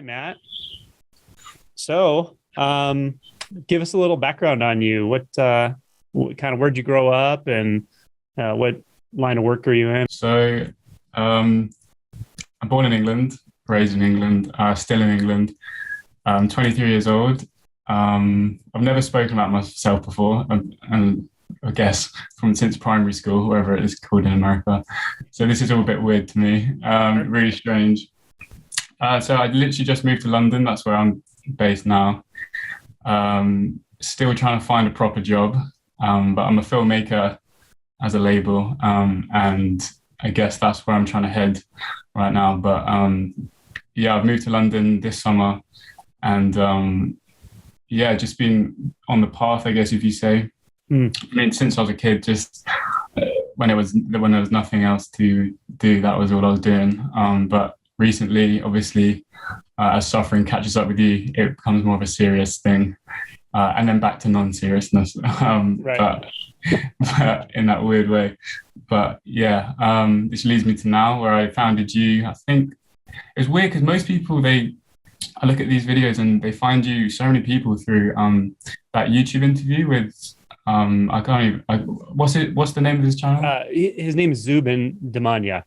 Matt. So, give us a little background on you. What kind of, where'd you grow up, and what line of work are you in? So, I'm born in England, raised in England, still in England. I'm 23 years old. I've never spoken about myself before, and I guess since primary school, wherever it is called in America. So this is all a bit weird to me, really strange. So I literally just moved to London. That's where I'm based now. Still trying to find a proper job, but I'm a filmmaker as a label, and I guess that's where I'm trying to head right now. But yeah, I've moved to London this summer, and yeah, just been on the path, I guess, if you say. I mean, since I was a kid, just when there was nothing else to do, that was all I was doing. But recently, obviously, as suffering catches up with you, it becomes more of a serious thing, and then back to non-seriousness. Right. but in that weird way. But yeah, this leads me to now, where I founded you. I think it's weird because most people, I look at these videos and they find you, so many people, through that YouTube interview with I can't even. What's the name of his channel? His name is Zubin Damania,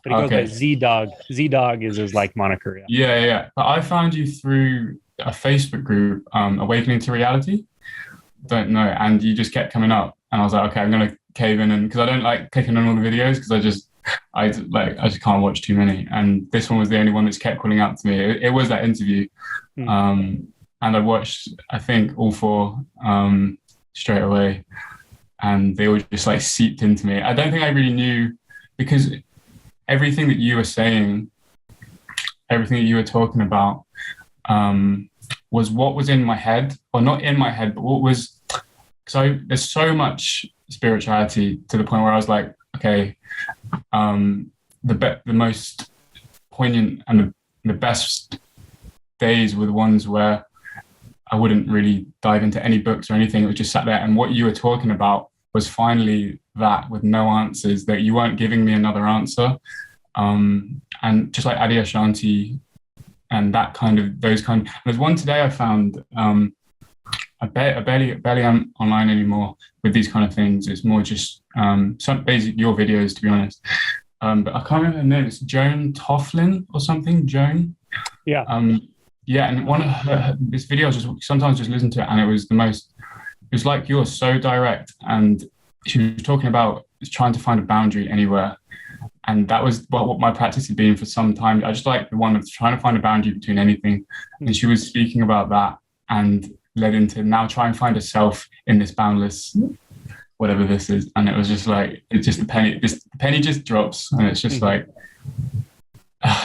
but he goes by Z-Dog. Z-Dog is his moniker. Yeah. But I found you through a Facebook group, Awakening to Reality. Don't know, and you just kept coming up, and I was like, okay, I'm gonna cave in, and because I don't like clicking on all the videos because I just can't watch too many, and this one was the only one that's kept calling out to me. It was that interview, and I watched, I think, all four straight away, and they all just seeped into me. I don't think I really knew, because everything that you were saying, everything that you were talking about, was what was in my head, or not in my head, but what was. So there's so much spirituality to the point where I was like, okay, the most poignant and the best days were the ones where I wouldn't really dive into any books or anything. It was just sat there, and what you were talking about was finally that, with no answers, that you weren't giving me another answer, and just like Adi Ashanti and those kind. There's one today I found. I barely am online anymore with these kind of things. It's more just some basic your videos, to be honest. But I can't remember her name. It's Joan Tofflin or something. Joan. Yeah. Yeah, and one of this video, I sometimes just listen to it, and it was like yours, so direct. And she was talking about trying to find a boundary anywhere. And that was what my practice had been for some time. I just like the one of trying to find a boundary between anything. And she was speaking about that, and led into now try and find a self in this boundless whatever this is. And it was just like, it's just the penny just drops, and it's just like,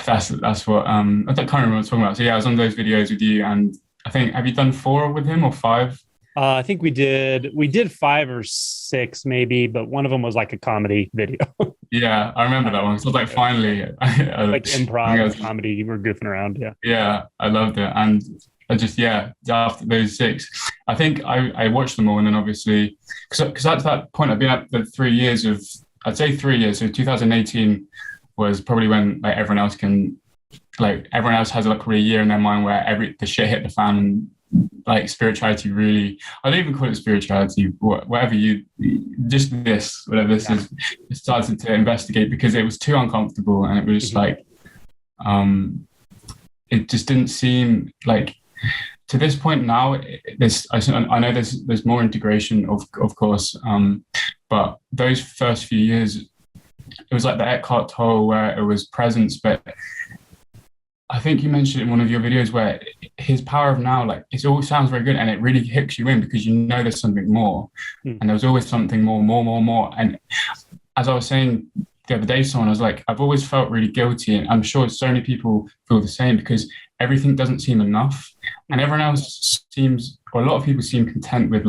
that's what I can't remember what I was talking about. So yeah, I was on those videos with you, and I think, have you done 4 with him or 5? I think we did 5 or 6 maybe, but one of them was like a comedy video. Yeah, I remember that one. So I was like, finally, like improv comedy, you were goofing around. Yeah, I loved it. And I just, after those 6, I think I watched them all, and then obviously, because at that point I've been at the 3 years of, I'd say 3 years. So 2018 was probably when everyone else has probably a year in their mind where the shit hit the fan, and spirituality really, I don't even call it spirituality, whatever whatever this is, it started to investigate, because it was too uncomfortable, and it was just it just didn't seem like, to this point now, I know there's more integration of course, but those first few years, it was like the Eckhart Tolle, where it was presence. But I think you mentioned in one of your videos where his power of now, it all sounds very good, and it really hooks you in, because you know there's something more, and there was always something more. And as I was saying the other day to someone, I was like, I've always felt really guilty, and I'm sure so many people feel the same, because everything doesn't seem enough, and everyone else seems, or a lot of people seem content with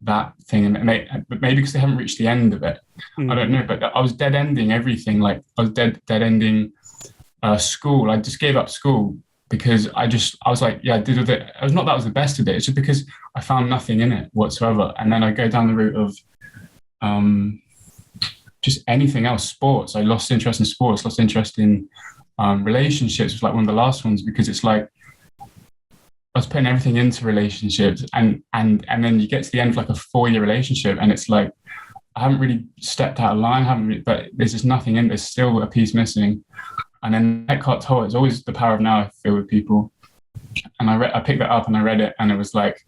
that thing, and maybe because they haven't reached the end of it. I don't know, but I was dead ending everything. I was dead ending school. I just gave up school because I was like, yeah, I did it. It was not that I was the best at it. It's just because I found nothing in it whatsoever. And then I go down the route of just anything else, sports. I lost interest in sports, lost interest in relationships was like one of the last ones, because it's like I was putting everything into relationships, and then you get to the end of like a 4-year relationship, and it's like I haven't really stepped out of line, but there's just nothing in. There's still a piece missing. And then Eckhart Tolle, it's always the power of now, I feel, with people. And I picked that up and I read it, and it was like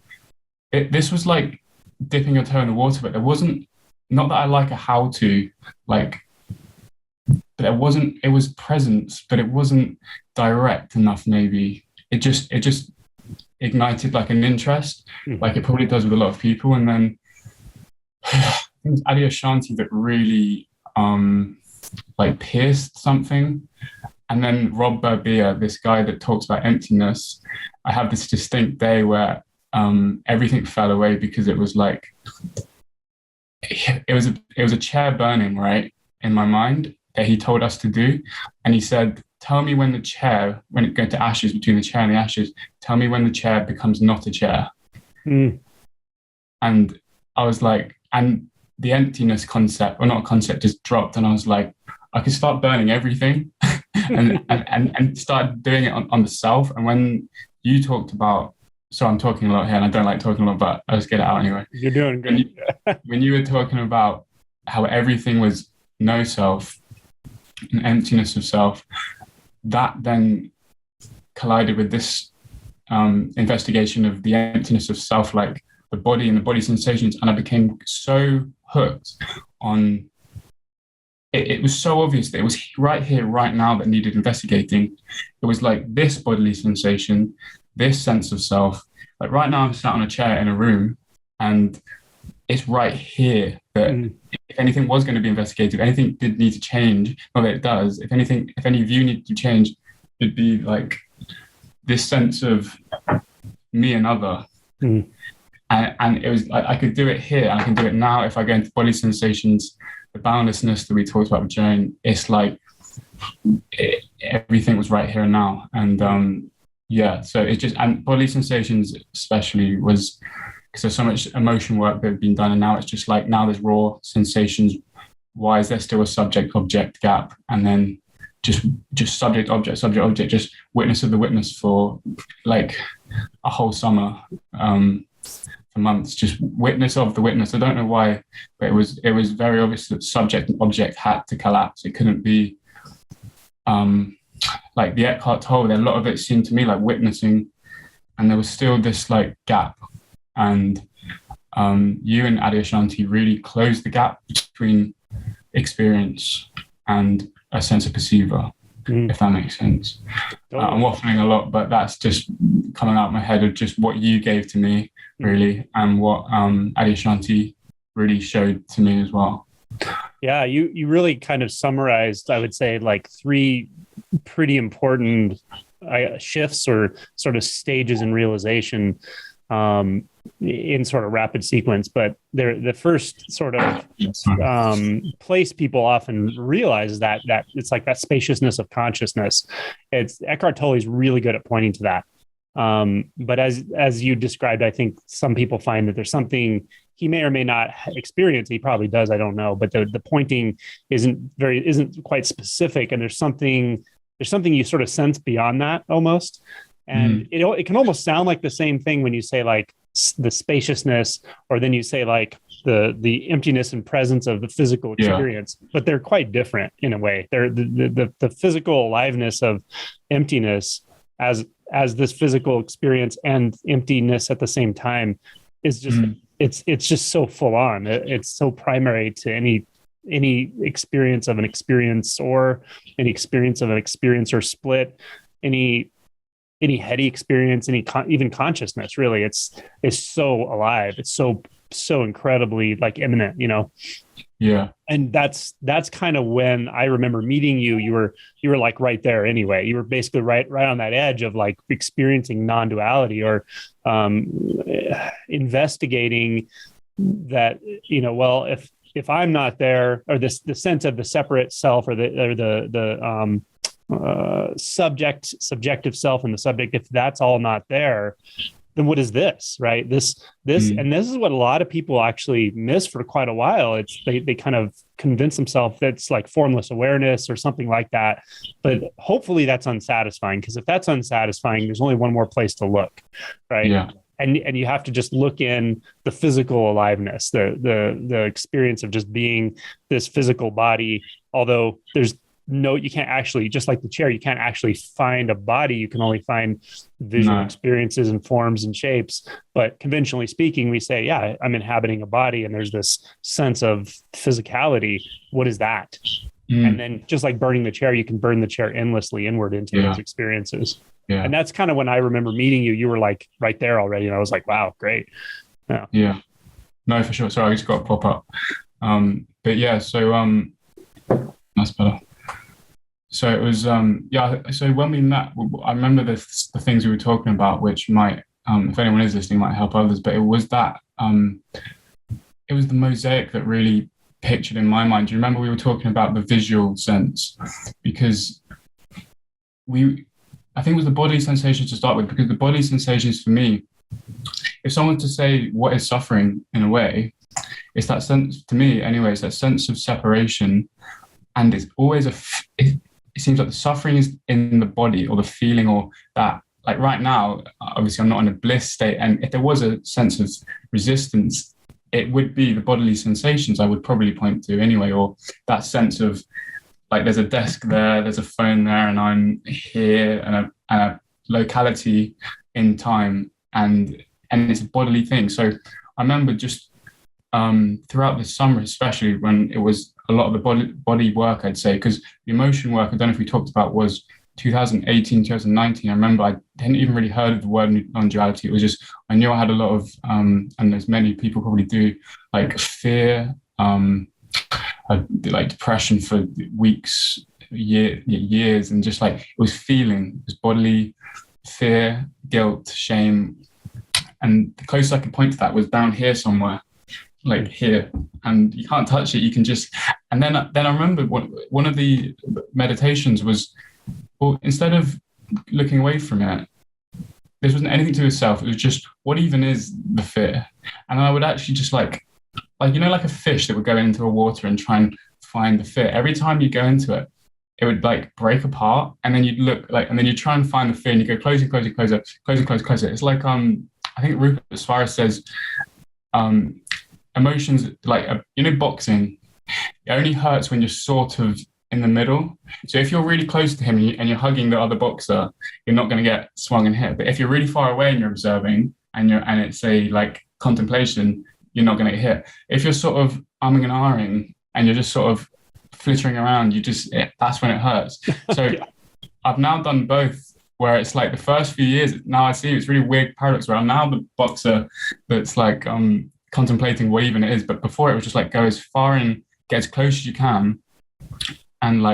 this was like dipping your toe in the water, but there wasn't, not that I like a how to, like, but it was presence, but it wasn't direct enough. Maybe it just ignited like an interest, like it probably does with a lot of people. And then I think it's Adyashanti that really like pierced something. And then Rob Berbea, this guy that talks about emptiness, I have this distinct day where everything fell away, because it was like it was a chair burning right in my mind that he told us to do. And he said, tell me when it goes to ashes, between the chair and the ashes, tell me when the chair becomes not a chair. And I was like, and the emptiness concept, or not a concept, just dropped. And I was like, I could start burning everything and start doing it on the self. And when you talked about, so I'm talking a lot here and I don't like talking a lot, but I'll just get it out anyway. You're doing good. When you were talking about how everything was no self, an emptiness of self, that then collided with this investigation of the emptiness of self, like the body and the body sensations. And I became so hooked on it. It was so obvious that it was right here, right now, that needed investigating. It was like this bodily sensation, this sense of self. Like right now I'm sat on a chair in a room, and it's right here that if anything was going to be investigated, if anything did need to change, not that it does, if any view needed to change, it'd be like this sense of me and other. And it was like, I could do it here, and I can do it now. If I go into body sensations, the boundlessness that we talked about with Joan, it's like everything was right here and now. And so it just, and bodily sensations especially was, because there's so much emotion work that had been done, and now it's just like, now there's raw sensations. Why is there still a subject-object gap? And then just subject-object, just witness of the witness for like a whole summer, for months, just witness of the witness. I don't know why, but it was very obvious that subject and object had to collapse. It couldn't be like the Eckhart Tolle. A lot of it seemed to me like witnessing, and there was still this like gap. And you and Adyashanti really closed the gap between experience and a sense of perceiver, if that makes sense. I'm waffling a lot, but that's just coming out of my head of just what you gave to me, really, and what Adyashanti really showed to me as well. Yeah, you really kind of summarized, I would say, like 3 pretty important shifts or sort of stages in realization in sort of rapid sequence. But they're the first sort of place people often realize that it's like that spaciousness of consciousness. It's Eckhart Tolle is really good at pointing to that. But as you described, I think some people find that there's something he may or may not experience. He probably does. I don't know. But the pointing isn't quite specific. And there's something you sort of sense beyond that almost. And it can almost sound like the same thing when you say like the spaciousness, or then you say like the emptiness and presence of the physical experience, but they're quite different in a way. They're the physical aliveness of emptiness as this physical experience and emptiness at the same time is just it's just so full on. It's so primary to any experience of an experience, or any experience of an experience or split, any heady experience, even consciousness. Really, it's so alive. It's so incredibly like imminent, you know. Yeah. And that's kind of when I remember meeting you. You were like right there anyway. You were basically right on that edge of like experiencing non-duality, or investigating that, you know, well, if I'm not there, or the sense of the separate self, or the subjective self and the subject, if that's all not there, then what is this, right? And this is what a lot of people actually miss for quite a while. It's they kind of convince themselves that it's like formless awareness or something like that. But hopefully that's unsatisfying, because if that's unsatisfying, there's only one more place to look, right? Yeah. And you have to just look in the physical aliveness, the experience of just being this physical body. Although you can't actually, just like the chair, you can't actually find a body. You can only find visual experiences and forms and shapes. But conventionally speaking, we say, yeah, I'm inhabiting a body, and there's this sense of physicality. What is that? And then just like burning the chair, you can burn the chair endlessly inward into those experiences. Yeah. And that's kind of when I remember meeting you. You were like right there already. And I was like, wow, great. Yeah. No, for sure. Sorry, I just got to pop up. But yeah, so that's better. So it was, so when we met, I remember the things we were talking about, which might, if anyone is listening, might help others, but it was that, it was the mosaic that really pictured in my mind. Do you remember we were talking about the visual sense? Because I think it was the body sensations to start with, because the body sensations for me, if someone to say what is suffering in a way, it's that sense, to me anyway, it's that sense of separation. And it's always it seems like the suffering is in the body, or the feeling, or that, like right now, obviously I'm not in a bliss state. And if there was a sense of resistance, it would be the bodily sensations I would probably point to anyway, or that sense of like, there's a desk there, there's a phone there, and I'm here, and a locality in time, and it's a bodily thing. So I remember just throughout the summer, especially when it was a lot of the body work, I'd say, because the emotion work, I don't know if we talked about, was 2018, 2019. I remember I hadn't even really heard of the word non-duality. It was just, I knew I had a lot of, and as many people probably do, like fear, like depression for weeks, years, and just like, it was feeling, it was bodily fear, guilt, shame. And the closest I could point to that was down here somewhere, like here, and you can't touch it. You can just, and then I remember one of the meditations was, well, instead of looking away from it, this wasn't anything to do with self. It was just, what even is the fear? And I would actually just like, you know, like a fish that would go into the water and try and find the fear. Every time you go into it, it would like break apart, and then you'd look like, and then you try and find the fear, and you go closer, closer, closer, closer, closer, closer. It's like, I think Rupert Sparrow says, emotions, like, you know, boxing, it only hurts when you're sort of in the middle. So if you're really close to him and you're hugging the other boxer, you're not going to get swung and hit. But if you're really far away and you're observing, and it's a like contemplation, you're not going to get hit. If you're sort of umming and ahhing and you're just sort of flittering around, that's when it hurts. So yeah. I've now done both, where it's like the first few years, now I see it's really weird paradox, where I'm now the boxer that's like contemplating what even it is. But before, it was just like, go as far and get as close as you can. And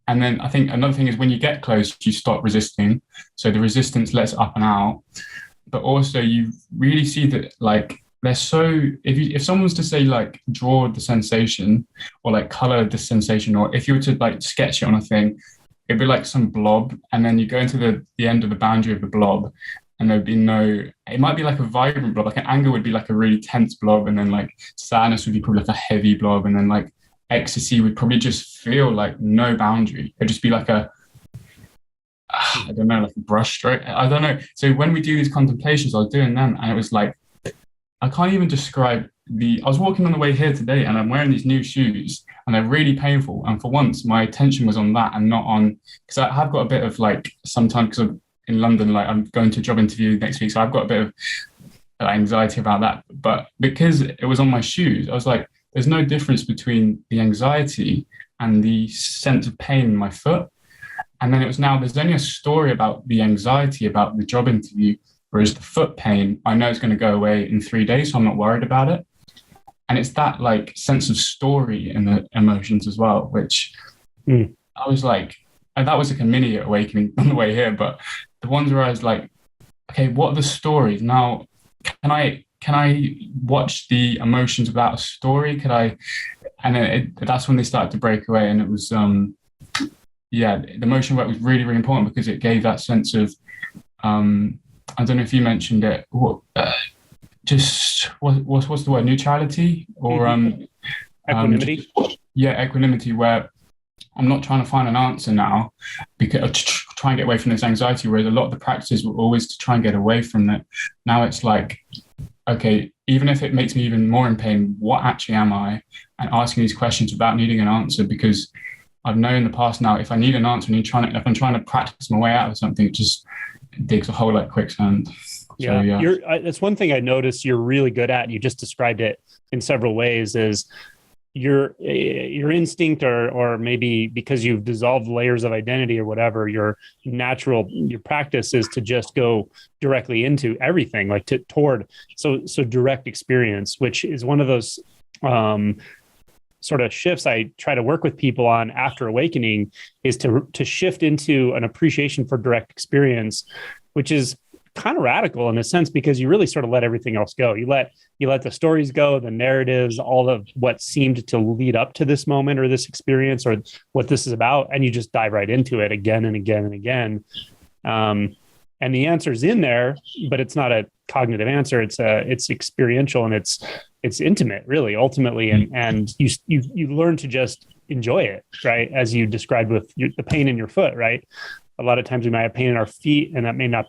then I think another thing is, when you get close, you stop resisting. So the resistance lets up and out. But also you really see that, like, they're so, if someone was to say, like, draw the sensation, or like color the sensation, or if you were to like sketch it on a thing, it'd be like some blob, and then you go into the end of the boundary of the blob, and there'd be it might be like a vibrant blob, like an anger would be like a really tense blob, and then like sadness would be probably like a heavy blob, and then like ecstasy would probably just feel like no boundary. It'd just be like I don't know, like a brush stroke. I don't know. So when we do these contemplations, I was doing them, and it was like, I can't even describe I was walking on the way here today, and I'm wearing these new shoes, and they're really painful. And for once, my attention was on that and not on, because I have got a bit of like, sometimes, because I'm in London, like I'm going to a job interview next week, so I've got a bit of anxiety about that. But because it was on my shoes, I was like, there's no difference between the anxiety and the sense of pain in my foot. And then it was now, there's only a story about the anxiety about the job interview, whereas the foot pain, I know it's going to go away in 3 days, so I'm not worried about it. And it's that like sense of story in the emotions as well, which I was like, and that was like a mini awakening on the way here. But the ones where I was like, okay, what are the stories? Now, can I watch the emotions without a story? Could I? And then that's when they started to break away. And it was, the emotion work was really, really important, because it gave that sense of, I I don't know if you mentioned it. What's the word? Neutrality or equanimity. Equanimity, where I'm not trying to find an answer now because to try and get away from this anxiety, whereas a lot of the practices were always to try and get away from it. Now it's like, okay, even if it makes me even more in pain, what actually am I? And asking these questions without needing an answer, because I've known in the past now, if I need an answer and if I'm trying to practice my way out of something, it just digs a hole like quicksand. Yeah, so, that's one thing I noticed you're really good at, and you just described it in several ways, is your instinct, or maybe because you've dissolved layers of identity or whatever, your practice is to just go directly into everything, like toward direct experience, which is one of those sort of shifts I try to work with people on after awakening, is to shift into an appreciation for direct experience, which is kind of radical in a sense, because you really sort of let everything else go. You let the stories go, the narratives, all of what seemed to lead up to this moment or this experience or what this is about, and you just dive right into it again and again and again. And the answer's in there, but it's not a cognitive answer. It's experiential, and it's intimate, really, ultimately. And you learn to just enjoy it, right? As you described with the pain in your foot, right? A lot of times we might have pain in our feet, and that may not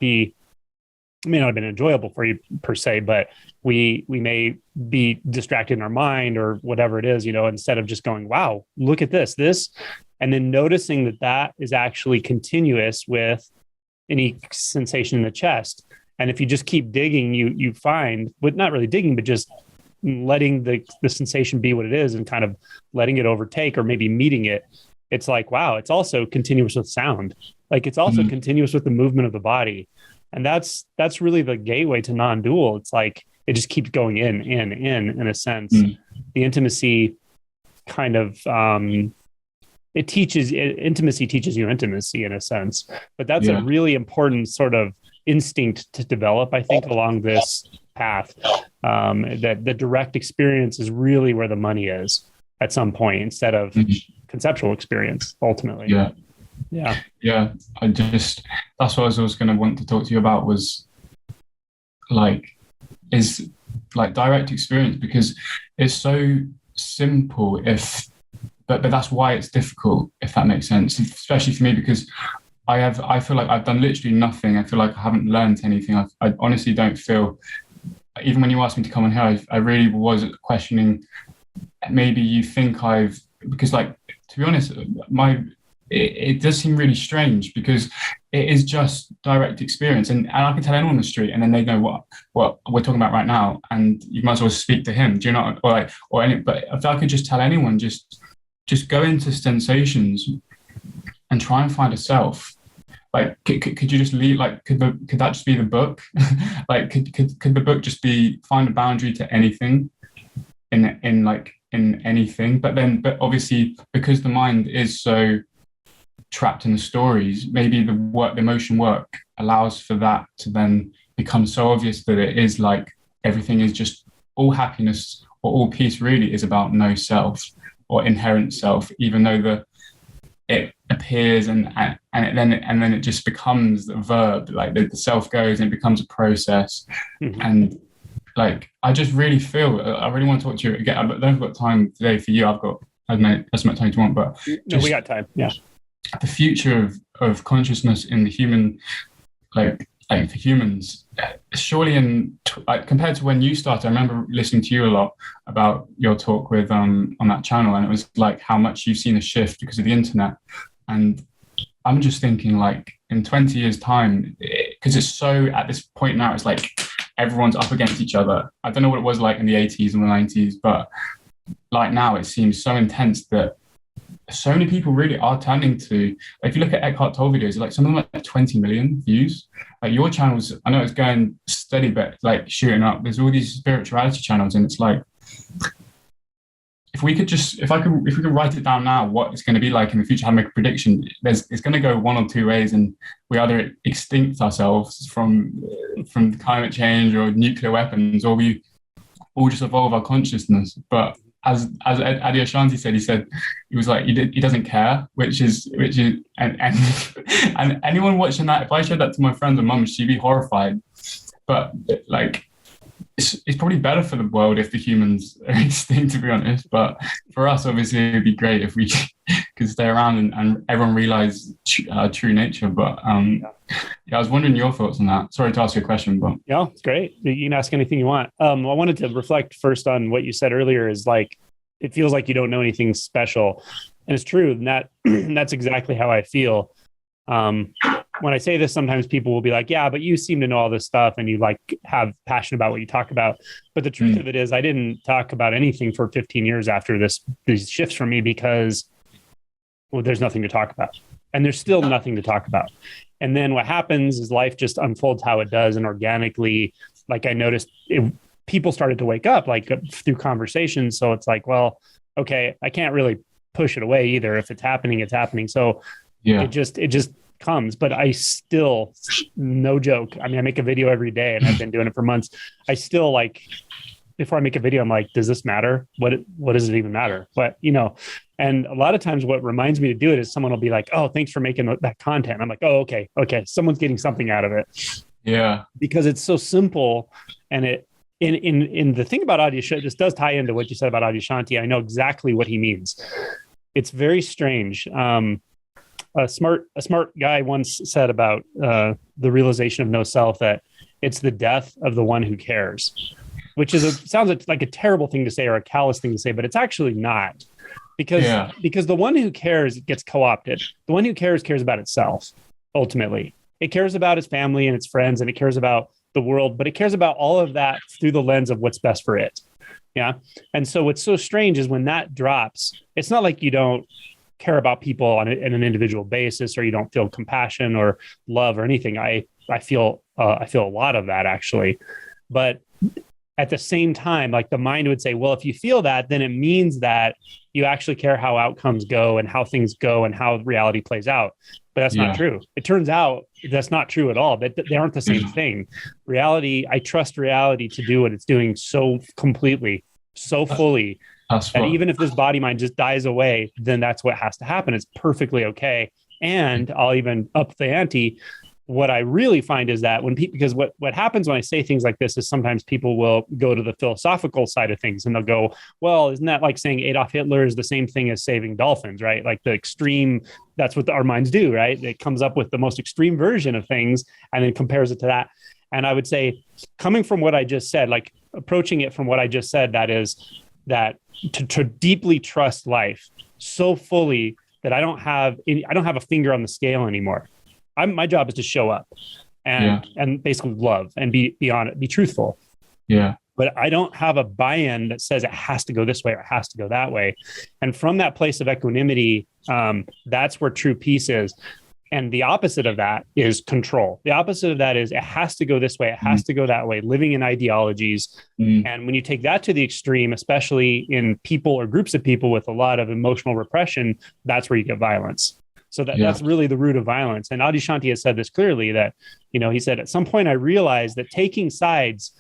have been enjoyable for you per se, but we may be distracted in our mind or whatever it is, instead of just going, wow, look at this, and then noticing that is actually continuous with any sensation in the chest. And if you just keep digging, you find, with not really digging, but just letting the sensation be what it is and kind of letting it overtake, or maybe meeting it. It's like, wow, it's also continuous with sound. Like it's also continuous with the movement of the body. And that's really the gateway to non-dual. It's like, it just keeps going in a sense. The intimacy kind of, intimacy teaches you intimacy in a sense, but that's a really important sort of instinct to develop, I think, along this path. That the direct experience is really where the money is at some point, instead of conceptual experience, ultimately. Yeah. That's what I was always going to want to talk to you about, was direct experience, because it's so simple, but that's why it's difficult, if that makes sense, especially for me, because I feel like I've done literally nothing. I feel like I haven't learned anything. I honestly don't feel, even when you asked me to come on here, I really was questioning, maybe you think because to be honest, it does seem really strange, because it is just direct experience, and I can tell anyone on the street, and then they know what we're talking about right now, and you might as well speak to him. Do you know? But if I could just tell anyone, just go into sensations and try and find a self. Like, could you just leave? Like, could that just be the book? Like, could the book just be find a boundary to anything, in anything? But obviously, because the mind is so trapped in the stories, maybe the emotion work allows for that to then become so obvious that it is like everything is just all happiness or all peace really is about no self or inherent self, even though it appears and then it just becomes a verb, like the self goes and it becomes a process. And like, I just really feel, I really want to talk to you again. I don't have got time today for you. I've got as much time as you want, but no, we got time. Yeah. The future of consciousness in the human, like for humans, surely compared to when you started, I remember listening to you a lot about your talk with on that channel, and it was like how much you've seen a shift because of the internet. And I'm just thinking, like, in 20 years time, because it's so, at this point now, it's like everyone's up against each other. I don't know what it was like in the 80s and the 90s, but like now it seems so intense that so many people really are turning to, if you look at Eckhart Tolle videos, like some of them like 20 million views. Like your channels, I know it's going steady, but like shooting up. There's all these spirituality channels, and it's like, if we could write it down now, what it's going to be like in the future, how to make a prediction, it's going to go one or two ways, and we either extinct ourselves from climate change or nuclear weapons, or we all just evolve our consciousness. But as Adi Ashanti said, he was like, he doesn't care, which is and anyone watching that, if I showed that to my friends and mum, she'd be horrified. but like, it's probably better for the world if the humans are extinct, to be honest. But for us, obviously, it'd be great if we could stay around and everyone realize true nature. But I was wondering your thoughts on that. Sorry to ask you a question, but yeah, it's great. You can ask anything you want. I wanted to reflect first on what you said earlier. Is like, it feels like you don't know anything special, and it's true. And that's exactly how I feel. When I say this, sometimes people will be like, yeah, but you seem to know all this stuff and you like have passion about what you talk about. But the truth of it is I didn't talk about anything for 15 years after these shifts for me because, well, there's nothing to talk about and there's still nothing to talk about. And then what happens is life just unfolds how it does. And organically, like I noticed people started to wake up like through conversations. So it's like, well, okay, I can't really push it away either. If it's happening, it's happening. So it just comes, but I still, no joke. I mean, I make a video every day and I've been doing it for months. I still like, before I make a video, I'm like, does this matter? What does it even matter? But, and a lot of times what reminds me to do it is someone will be like, oh, thanks for making that content. I'm like, oh, okay. Someone's getting something out of it. Yeah. Because it's so simple. And in the thing about Adyashanti, this does tie into what you said about Adyashanti. I know exactly what he means. It's very strange. A smart guy once said about the realization of no self that it's the death of the one who cares, which sounds like a terrible thing to say or a callous thing to say, but it's actually not, because the one who cares gets co-opted. The one who cares about itself. Ultimately, it cares about its family and its friends, and it cares about the world, but it cares about all of that through the lens of what's best for it. Yeah, and so what's so strange is when that drops, it's not like you don't care about people on an individual basis, or you don't feel compassion or love or anything. I feel a lot of that actually, but at the same time, like the mind would say, well, if you feel that, then it means that you actually care how outcomes go and how things go and how reality plays out. But that's not true. It turns out that's not true at all. That they aren't the same thing. Reality, I trust reality to do what it's doing so completely, so fully. And even if this body mind just dies away, then that's what has to happen. It's perfectly okay. And I'll even up the ante. What I really find is that because what happens when I say things like this is sometimes people will go to the philosophical side of things and they'll go, well, isn't that like saying Adolf Hitler is the same thing as saving dolphins, right? Like the extreme, that's what our minds do, right? It comes up with the most extreme version of things and then compares it to that. And I would say, coming from what I just said, like approaching it from what I just said, that is that to deeply trust life so fully that I don't have a finger on the scale anymore. My job is to show up and basically love and be honest, be truthful. Yeah. But I don't have a buy-in that says it has to go this way or it has to go that way. And from that place of equanimity, that's where true peace is. And the opposite of that is control. The opposite of that is it has to go this way. It has to go that way, living in ideologies. And when you take that to the extreme, especially in people or groups of people with a lot of emotional repression, that's where you get violence. So that's really the root of violence. And Adyashanti has said this clearly that, he said, at some point I realized that taking sides,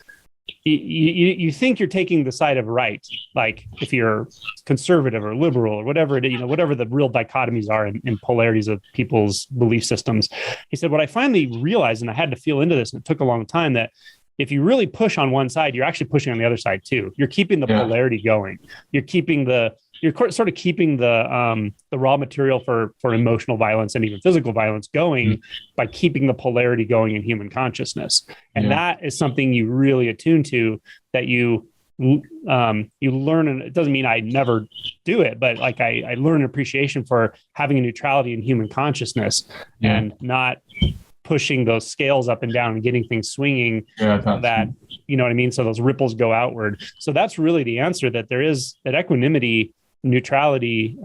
you think you're taking the side of right, like if you're conservative or liberal or whatever it is, whatever the real dichotomies are in polarities of people's belief systems. He said, what I finally realized, and I had to feel into this, and it took a long time, that if you really push on one side, you're actually pushing on the other side too. You're keeping the polarity going. You're sort of keeping the raw material for emotional violence and even physical violence going by keeping the polarity going in human consciousness. And that is something you really attune to, that you learn. And it doesn't mean I never do it, but like I learn an appreciation for having a neutrality in human consciousness and not pushing those scales up and down and getting things swinging that, you know what I mean? So those ripples go outward. So that's really the answer, that there is that equanimity, neutrality,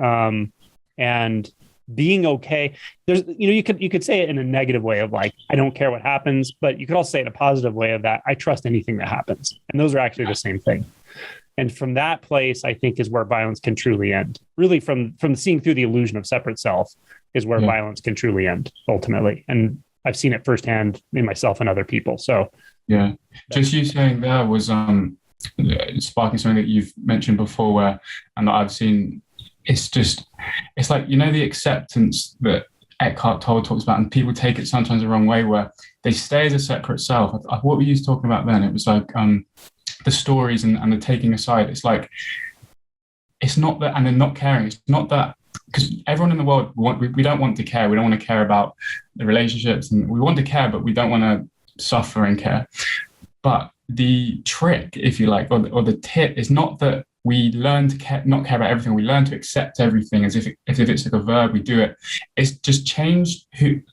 and being okay. There's, you could say it in a negative way of like, I don't care what happens, but you could also say it in a positive way of that I trust anything that happens. And those are actually the same thing. And from that place, I think, is where violence can truly end. Really from seeing through the illusion of separate self is where violence can truly end ultimately. And I've seen it firsthand in myself and other people. So just you saying there was sparking something that you've mentioned before, and that I've seen. It's like, the acceptance that Eckhart Tolle talks about, and people take it sometimes the wrong way, where they stay as a separate self. What were you talking about then? It was like the stories and the taking aside. It's like, it's not that, and then not caring. It's not that, because everyone in the world, we don't want to care. We don't want to care about the relationships, and we want to care, but we don't want to suffer and care. But the trick, if you like, or the tip is not that we learn to not care about everything. We learn to accept everything as if it's like a verb. We do it. It's just changed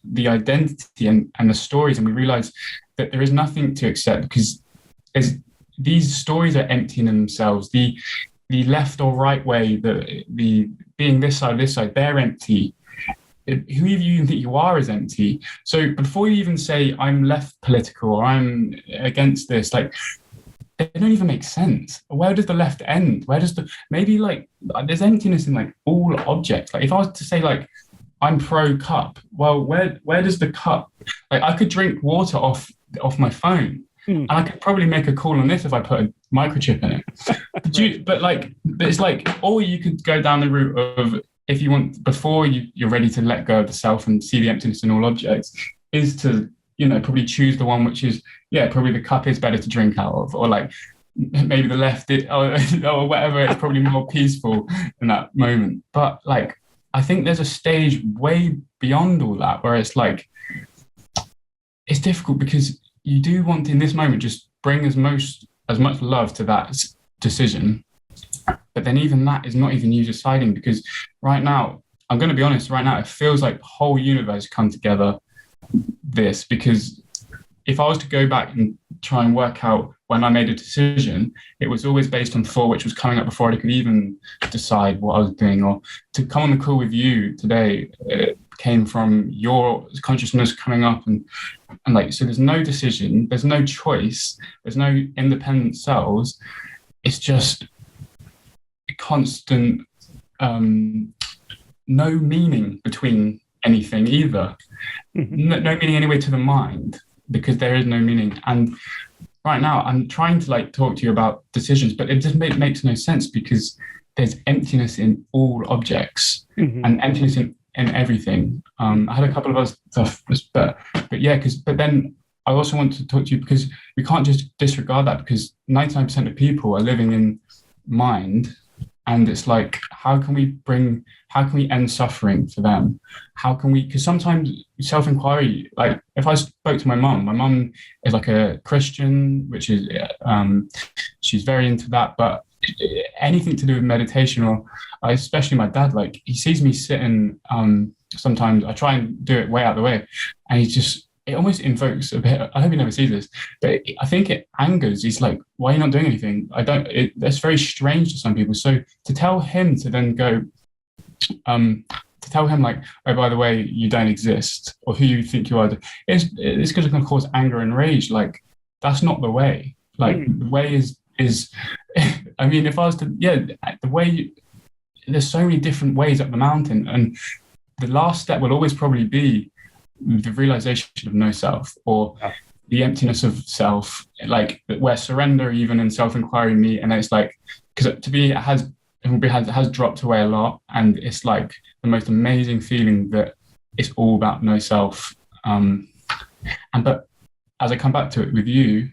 the identity and the stories, and we realize that there is nothing to accept, because these stories are empty in themselves. The left or right way, the being this side, they're empty. Who you even think you are is empty. So before you even say I'm left political or I'm against this, like, they don't even make sense. Where does the left end? Where does maybe like there's emptiness in like all objects. Like if I was to say like I'm pro cup, well, where does the cup, like I could drink water off my phone. And I could probably make a call on this if I put a microchip in it. But it's like, or you could go down the route of, if you want, before you're ready to let go of the self and see the emptiness in all objects, is to, probably choose the one which is, probably the cup is better to drink out of, or like maybe the left, or whatever, it's probably more peaceful in that moment. But like, I think there's a stage way beyond all that where it's like, it's difficult because you do want to, in this moment, just bring as much love to that decision. But then even that is not even you deciding, because right now, I'm going to be honest, right now, it feels like the whole universe come together this, because if I was to go back and try and work out when I made a decision, it was always based on thought, which was coming up before I could even decide what I was doing. Or to come on the call with you today, it came from your consciousness coming up, and like, so there's no decision, there's no choice, there's no independent cells. It's just constant, no meaning between anything either. No meaning anyway to the mind, because there is no meaning. And right now I'm trying to like talk to you about decisions, but it just makes no sense, because there's emptiness in all objects and emptiness in everything. I had a couple of other stuff, but then I also want to talk to you, because we can't just disregard that, because 99% of people are living in mind. And it's like, how can we end suffering for them? How can we, because sometimes self-inquiry, like if I spoke to my mum is like a Christian, which is, she's very into that, but anything to do with meditation, or especially my dad, like he sees me sitting, sometimes I try and do it way out of the way, and it almost invokes a bit, I hope he never sees this, but I think it angers. He's like, why are you not doing anything? That's very strange to some people. So to tell him to then go, to tell him like, oh, by the way, you don't exist, or who you think you are, it's because it can cause anger and rage. Like, that's not the way. Like, the way is, I mean, if I was to, the way, there's so many different ways up the mountain, and the last step will always probably be the realization of no self, or the emptiness of self, like where surrender even and self-inquiry meet. And it's like, because to me, it has dropped away a lot, and it's like the most amazing feeling that it's all about no self. But as I come back to it with you,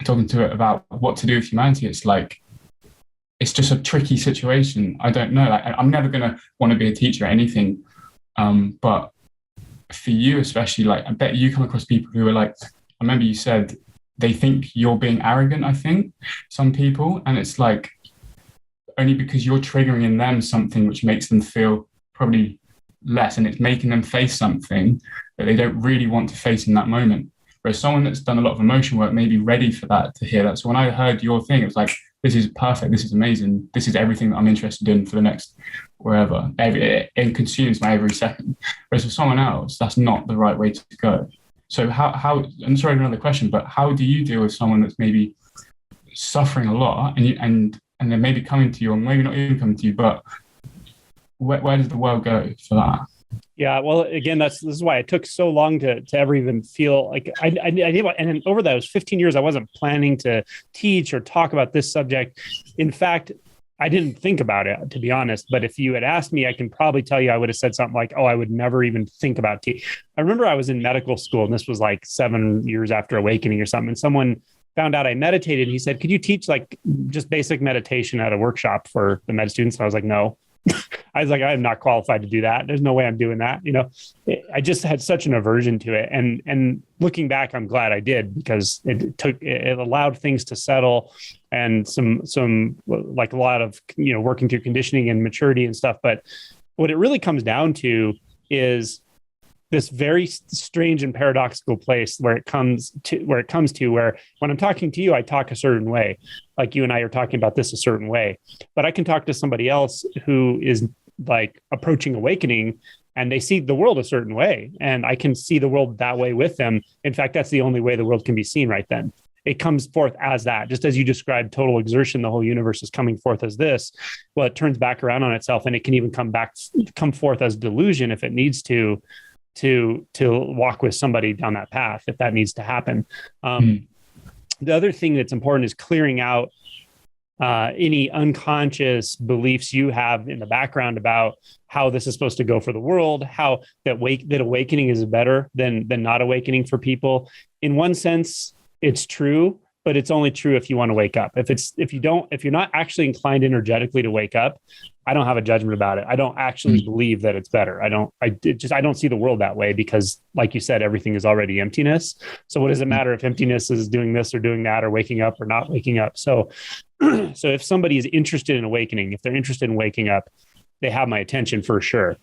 talking to it about what to do with humanity, it's like, it's just a tricky situation. I don't know. Like, I'm never going to want to be a teacher or anything, but for you especially, like, I bet you come across people who are like, I remember you said they think you're being arrogant, I think, some people, and it's like, only because you're triggering in them something which makes them feel probably less, and it's making them face something that they don't really want to face in that moment. Whereas someone that's done a lot of emotion work may be ready for that, to hear that. So when I heard your thing, it was like, this is perfect, this is amazing, this is everything that I'm interested in for the next wherever. It consumes my every second. Whereas for someone else, that's not the right way to go. So how I'm sorry, another question, but how do you deal with someone that's maybe suffering a lot, and they're maybe coming to you, or maybe not even coming to you, but where does the world go for that? Yeah, well, again, this is why it took so long to ever even feel like I did. And then over those 15 years, I wasn't planning to teach or talk about this subject. In fact, I didn't think about it, to be honest. But if you had asked me, I can probably tell you I would have said something like, oh, I would never even think about tea. I remember I was in medical school, and this was like 7 years after awakening or something. And someone found out I meditated. And he said, could you teach like just basic meditation at a workshop for the med students? And I was like, no. I was like, I'm not qualified to do that. There's no way I'm doing that. I just had such an aversion to it. And looking back, I'm glad I did, because it allowed things to settle, and some like a lot of, working through conditioning and maturity and stuff. But what it really comes down to is this very strange and paradoxical place where when I'm talking to you, I talk a certain way, like you and I are talking about this a certain way, but I can talk to somebody else who is like approaching awakening, and they see the world a certain way, and I can see the world that way with them. In fact, that's the only way the world can be seen right then. It comes forth as that, just as you described total exertion, the whole universe is coming forth as this. Well, it turns back around on itself, and it can even come forth as delusion if it needs to walk with somebody down that path, if that needs to happen. The other thing that's important is clearing out any unconscious beliefs you have in the background about how this is supposed to go for the world, how that awakening is better than not awakening for people. In one sense, it's true, but it's only true if you want to wake up. If you're not actually inclined energetically to wake up, I don't have a judgment about it. I don't actually believe that it's better. I don't see the world that way, because like you said, everything is already emptiness. So what does it matter if emptiness is doing this or doing that, or waking up or not waking up? So if somebody is interested in awakening, if they're interested in waking up, they have my attention for sure.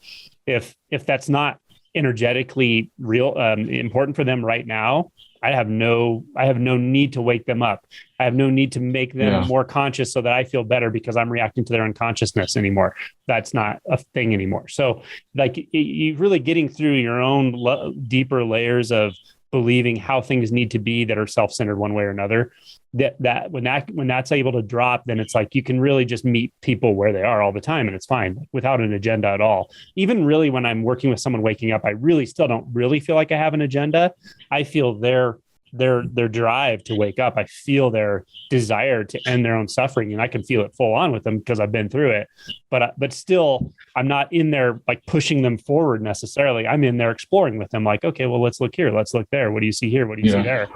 If that's not energetically important for them right now, I have no need to wake them up. I have no need to make them more conscious so that I feel better because I'm reacting to their unconsciousness anymore. That's not a thing anymore. So like you really getting through your own deeper layers of believing how things need to be that are self-centered one way or another, that when that's able to drop, then it's like you can really just meet people where they are all the time, and it's fine without an agenda at all. Even really when I'm working with someone waking up, I really still don't really feel like I have an agenda. I feel their drive to wake up. I feel their desire to end their own suffering, and I can feel it full on with them because I've been through it. But still, I'm not in there like pushing them forward necessarily. I'm in there exploring with them, like, okay, well, let's look here, let's look there. What do you see here? What do you see there?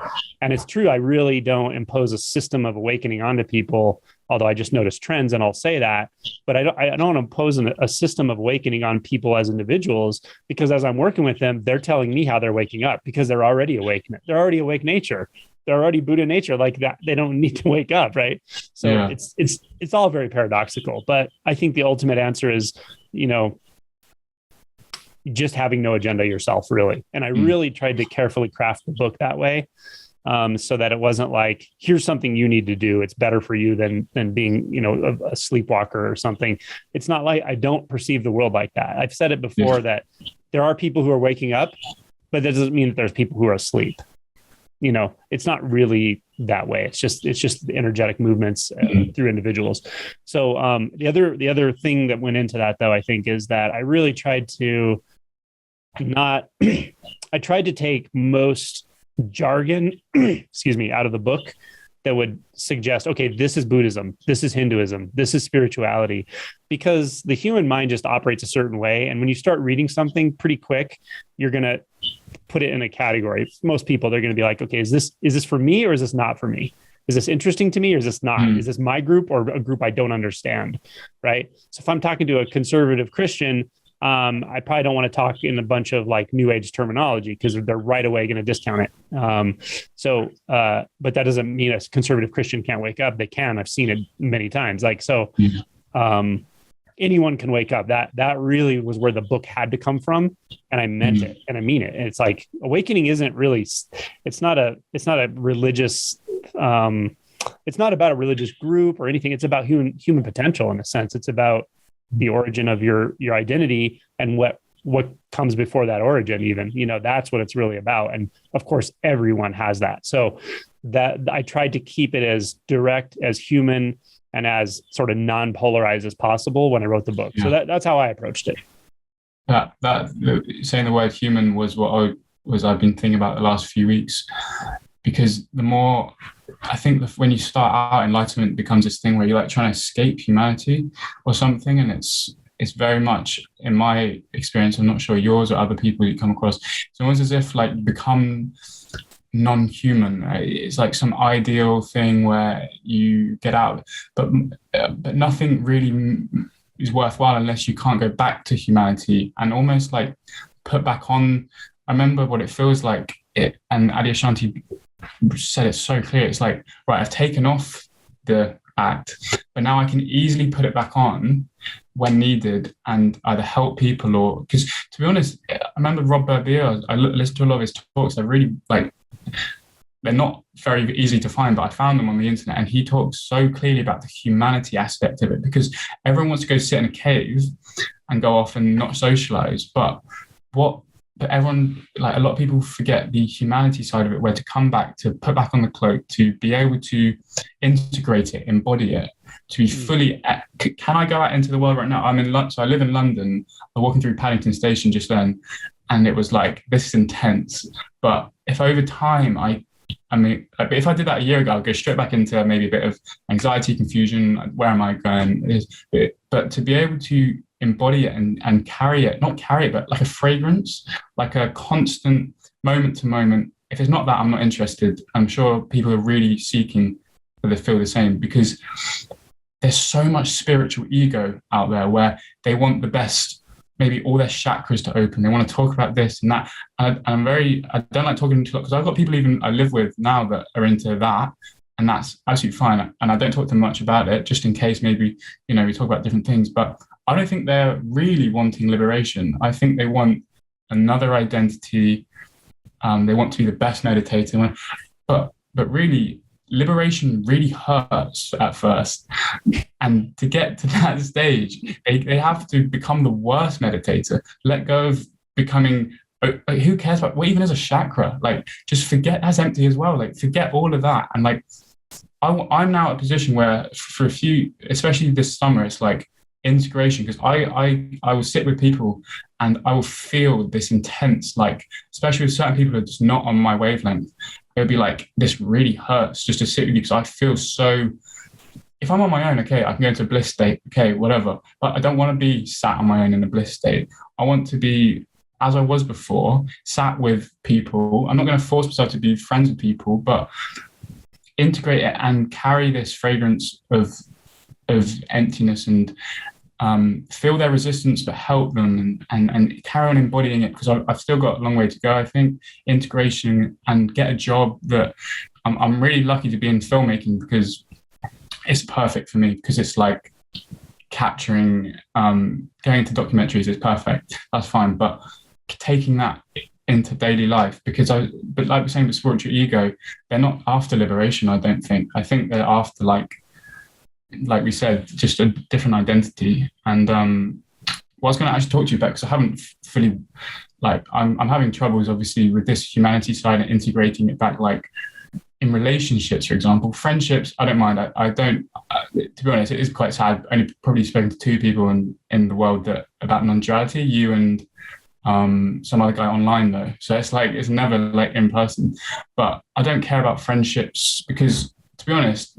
And it's true, I really don't impose a system of awakening onto people, although I just notice trends and I'll say that. But I don't impose a system of awakening on people as individuals, because as I'm working with them, they're telling me how they're waking up, because they're already awake. They're already awake nature. They're already Buddha nature, like that. They don't need to wake up, right? So it's all very paradoxical. But I think the ultimate answer is, just having no agenda yourself, really. And I really tried to carefully craft the book that way. So that it wasn't like, here's something you need to do. It's better for you than being, a sleepwalker or something. It's not like, I don't perceive the world like that. I've said it before that there are people who are waking up, but that doesn't mean that there's people who are asleep. It's not really that way. It's just the energetic movements through individuals. So the other thing that went into that, though, I think, is that I really tried to I tried to take most jargon, out of the book that would suggest, okay, this is Buddhism, this is Hinduism, this is spirituality, because the human mind just operates a certain way. And when you start reading something pretty quick, you're going to put it in a category. Most people, they're going to be like, okay, is this for me or is this not for me? Is this interesting to me or is this not? Is this my group or a group I don't understand? Right. So if I'm talking to a conservative Christian, I probably don't want to talk in a bunch of like new age terminology, because they're right away going to discount it. But that doesn't mean a conservative Christian can't wake up. They can. I've seen it many times. Anyone can wake up. That really was where the book had to come from. And I meant it, and I mean it. And it's like, awakening isn't really, it's not a religious, it's not about a religious group or anything. It's about human potential in a sense. It's about the origin of your identity and what comes before that origin, even, that's what it's really about. And of course, everyone has that. So that I tried to keep it as direct, as human, and as sort of non-polarized as possible when I wrote the book. So that's how I approached it. That saying the word human was what I've been thinking about the last few weeks, because the more I think when you start out, enlightenment becomes this thing where you're like trying to escape humanity or something, and it's very much, in my experience, I'm not sure yours or other people you come across, it's almost as if like you become non-human. It's like some ideal thing where you get out, but nothing really is worthwhile unless you can't go back to humanity and almost like put back on. I remember what it feels like. And Adyashanti said it so clear. It's like, right, I've taken off the act, but now I can easily put it back on when needed and either help people or, because to be honest, I remember Rob Berbere, I listened to a lot of his talks. They're really like, they're not very easy to find, but I found them on the internet, and he talks so clearly about the humanity aspect of it, because everyone wants to go sit in a cave and go off and not socialize. But everyone, like a lot of people forget the humanity side of it, where to come back, to put back on the cloak, to be able to integrate it, embody it, to be fully, can I go out into the world right now? So I live in London. I'm walking through Paddington Station just then, and it was like, this is intense. But if over time, if I did that a year ago, I'd go straight back into maybe a bit of anxiety, confusion. Where am I going? But to be able to embody it and carry it, not carry it, but like a fragrance, like a constant moment to moment. If it's not that, I'm not interested. I'm sure people are really seeking that they feel the same, because there's so much spiritual ego out there where they want the best, maybe all their chakras to open. They want to talk about this and that. And I don't like talking to, because I've got people even I live with now that are into that, and that's absolutely fine. And I don't talk to them much about it, just in case maybe, we talk about different things. But I don't think they're really wanting liberation. I think they want another identity. They want to be the best meditator. But really, liberation really hurts at first. And to get to that stage, they have to become the worst meditator, let go of becoming, who cares about what even is a chakra? Like, just forget that's empty as well. Like, forget all of that. And like, I'm now at a position where for a few, especially this summer, it's like integration, because I will sit with people and I will feel this intense, like, especially with certain people who are just not on my wavelength. It'll be like, this really hurts just to sit with you, because I feel so, if I'm on my own, okay, I can go into a bliss state, okay, whatever. But I don't want to be sat on my own in a bliss state. I want to be, as I was before, sat with people. I'm not going to force myself to be friends with people, but integrate it and carry this fragrance of emptiness and feel their resistance, but help them and carry on embodying it, because I've still got a long way to go, I think. Integration and get a job that I'm really lucky to be in filmmaking, because it's perfect for me, because it's like capturing, going into documentaries is perfect. That's fine. But taking that into daily life, but like we're saying with spiritual ego, they're not after liberation, I don't think. I think they're after, like we said, just a different identity. And what I was going to actually talk to you about, because I haven't fully, like, I'm having troubles obviously with this humanity side and integrating it back, like in relationships, for example. Friendships, I don't mind. I don't, to be honest, it is quite sad. I've only probably spoken to 2 people in the world about non-duality, you and some other guy online though. So it's like, it's never like in person. But I don't care about friendships, because to be honest,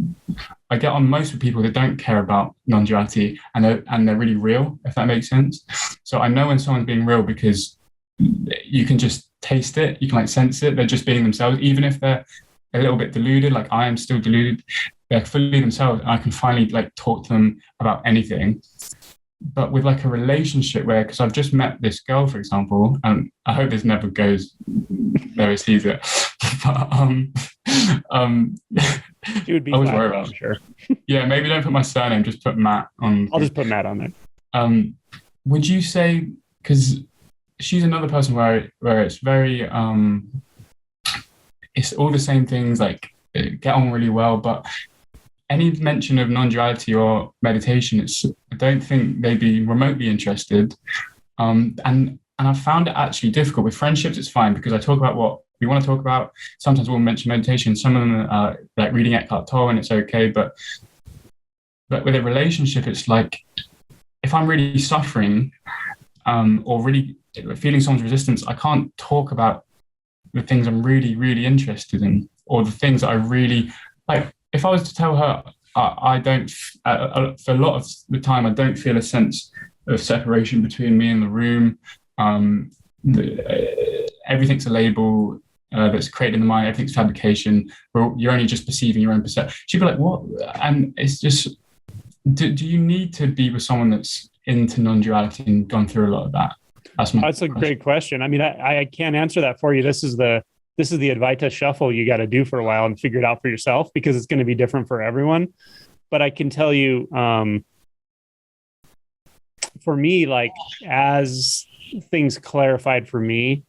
I get on most with people that don't care about non-duality, and they're really real, if that makes sense. So I know when someone's being real, because you can just taste it, you can like sense it. They're just being themselves, even if they're a little bit deluded, like I am still deluded. They're fully themselves, and I can finally like talk to them about anything. But with like a relationship where, because I've just met this girl, for example, and I hope this never goes there, it sees it. But she would be fine, I'm sure. Yeah, maybe don't put my surname, just put Matt on. I'll just put Matt on there. Would you say, because she's another person where it's very, it's all the same things, like get on really well, but any mention of non-duality or meditation, I don't think they'd be remotely interested. And I found it actually difficult. With friendships, it's fine, because I talk about what we want to talk about. Sometimes we'll mention meditation. Some of them are like reading Eckhart Tolle, and it's okay. But with a relationship, it's like, if I'm really suffering or really feeling someone's resistance, I can't talk about the things I'm really, really interested in, or the things that I really like if I was to tell her, I don't, for a lot of the time, I don't feel a sense of separation between me and the room. Everything's a label that's created in the mind. Everything's fabrication. Well, you're only just perceiving your own perception. She'd be like, what? And it's just, do you need to be with someone that's into non-duality and gone through a lot of that? That's a great question. I mean, I can't answer that for you. This is the Advaita shuffle you got to do for a while and figure it out for yourself, because it's going to be different for everyone. But I can tell you, for me, like, as things clarified for me,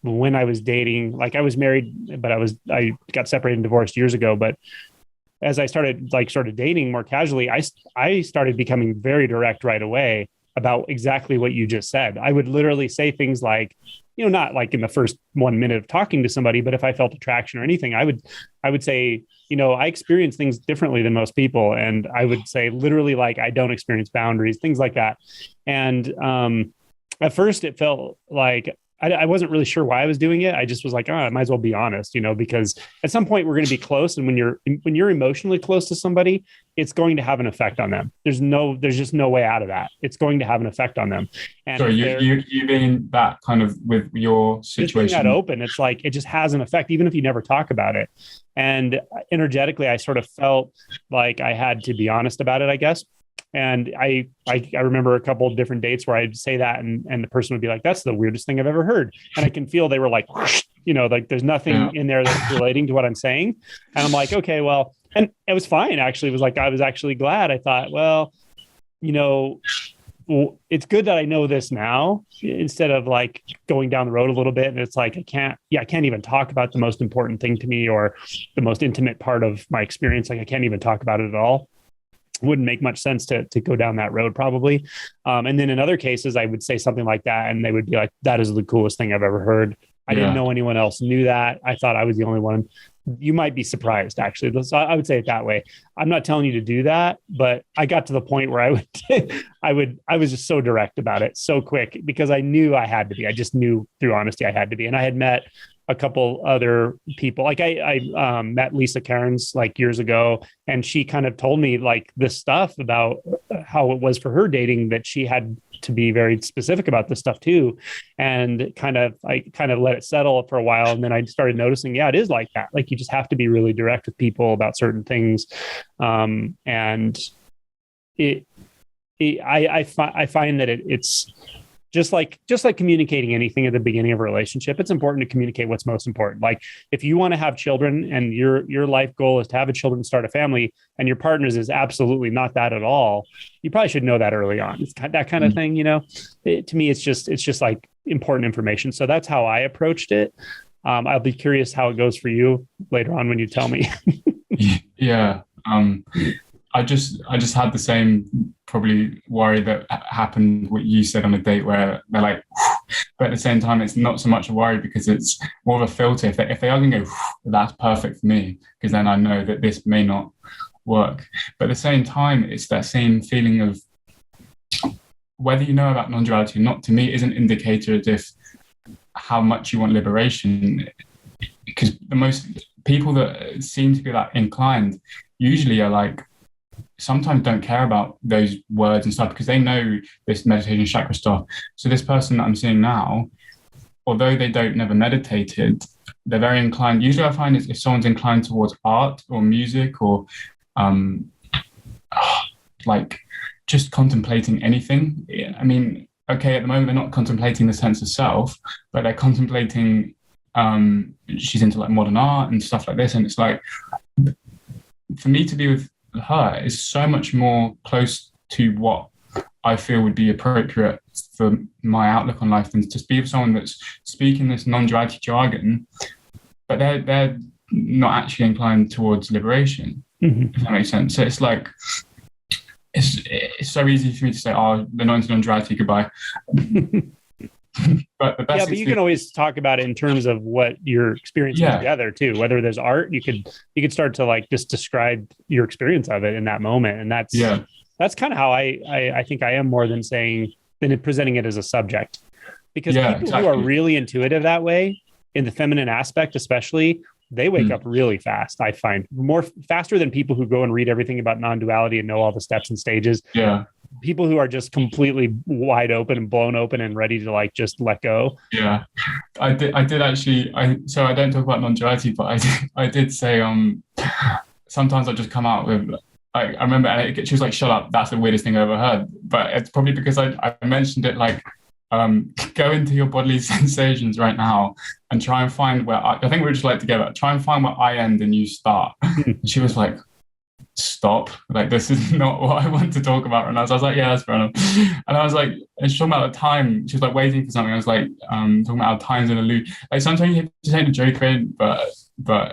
when I was dating, like, I was married, but I got separated and divorced years ago. But as I started dating more casually, I started becoming very direct right away about exactly what you just said. I would literally say things like, not like in the first 1 minute of talking to somebody, but if I felt attraction or anything, I would say, I experience things differently than most people. And I would say literally, like, I don't experience boundaries, things like that. And at first it felt like I wasn't really sure why I was doing it. I just was like, I might as well be honest, because at some point we're going to be close. And when you're emotionally close to somebody, it's going to have an effect on them. There's just no way out of that. It's going to have an effect on them. And so you being that kind of with your situation, just being that open, it's like, it just has an effect, even if you never talk about it. And energetically, I sort of felt like I had to be honest about it, I guess. And I remember a couple of different dates where I'd say that and the person would be like, that's the weirdest thing I've ever heard. And I can feel they were like, like there's nothing in there that's relating to what I'm saying. And I'm like, okay, well, and it was fine. Actually, it was like, I was actually glad. I thought, well, it's good that I know this now, instead of like going down the road a little bit. And it's like, I can't even talk about the most important thing to me or the most intimate part of my experience. Like, I can't even talk about it at all. Wouldn't make much sense to go down that road, probably. And then in other cases, I would say something like that, and they would be like, that is the coolest thing I've ever heard. I didn't know anyone else knew that. I thought I was the only one. You might be surprised, actually. So I would say it that way. I'm not telling you to do that, but I got to the point where I was just so direct about it so quick, because I knew I had to be. I just knew through honesty I had to be. And I had met a couple other people. Like I met Lisa Cairns like years ago, and she kind of told me like this stuff about how it was for her dating, that she had to be very specific about this stuff too. And I kind of let it settle for a while. And then I started noticing, it is like that. Like, you just have to be really direct with people about certain things. And I find that it's just like communicating anything at the beginning of a relationship. It's important to communicate what's most important. Like, if you want to have children and your life goal is to have a children, start a family, and your partner's is absolutely not that at all, you probably should know that early on. It's that kind of thing, to me, it's just like important information. So that's how I approached it. I'll be curious how it goes for you later on when you tell me. Yeah. I just had the same probably worry that happened what you said on a date, where they're like, but at the same time, it's not so much a worry, because it's more of a filter. If they are going to go, that's perfect for me, because then I know that this may not work. But at the same time, it's that same feeling of whether you know about non-duality or not, to me, is an indicator of how much you want liberation. Because the most people that seem to be that inclined usually are like, sometimes don't care about those words and stuff, because they know this meditation chakra stuff. So this person that I'm seeing now, although they never meditated, they're very inclined. Usually I find if someone's inclined towards art or music or like just contemplating anything. I mean, okay, at the moment they're not contemplating the sense of self, but they're contemplating, she's into like modern art and stuff like this. And it's like, for me to be with her is so much more close to what I feel would be appropriate for my outlook on life than to be with someone that's speaking this non-duality jargon, but they're not actually inclined towards liberation, if that makes sense. So it's like, it's so easy for me to say, they're not into non-duality, goodbye. But the best, but you can always talk about it in terms of what you're experiencing together too. Whether there's art, you could start to like just describe your experience of it in that moment, and that's kind of how I think I am, more than presenting it as a subject, because people who are really intuitive that way, in the feminine aspect especially, they wake up really fast. I find more faster than people who go and read everything about non-duality and know all the steps and stages. Yeah. People who are just completely wide open and blown open and ready to like just let go. Yeah, I did actually. So I don't talk about non-duality, but I did say sometimes I just come out with. I remember, and she was like, "Shut up! That's the weirdest thing I ever heard." But it's probably because I mentioned it like, go into your bodily sensations right now and try and find where I think we're just like together. Try and find where I end and you start. And she was like, "Stop! Like this is not what I want to talk about." And I was like, "Yeah, that's fair enough." And I was like, and she's talking about the time. She was like waiting for something. I was like, talking about our times in a loop. Like sometimes you have to take the joke in, but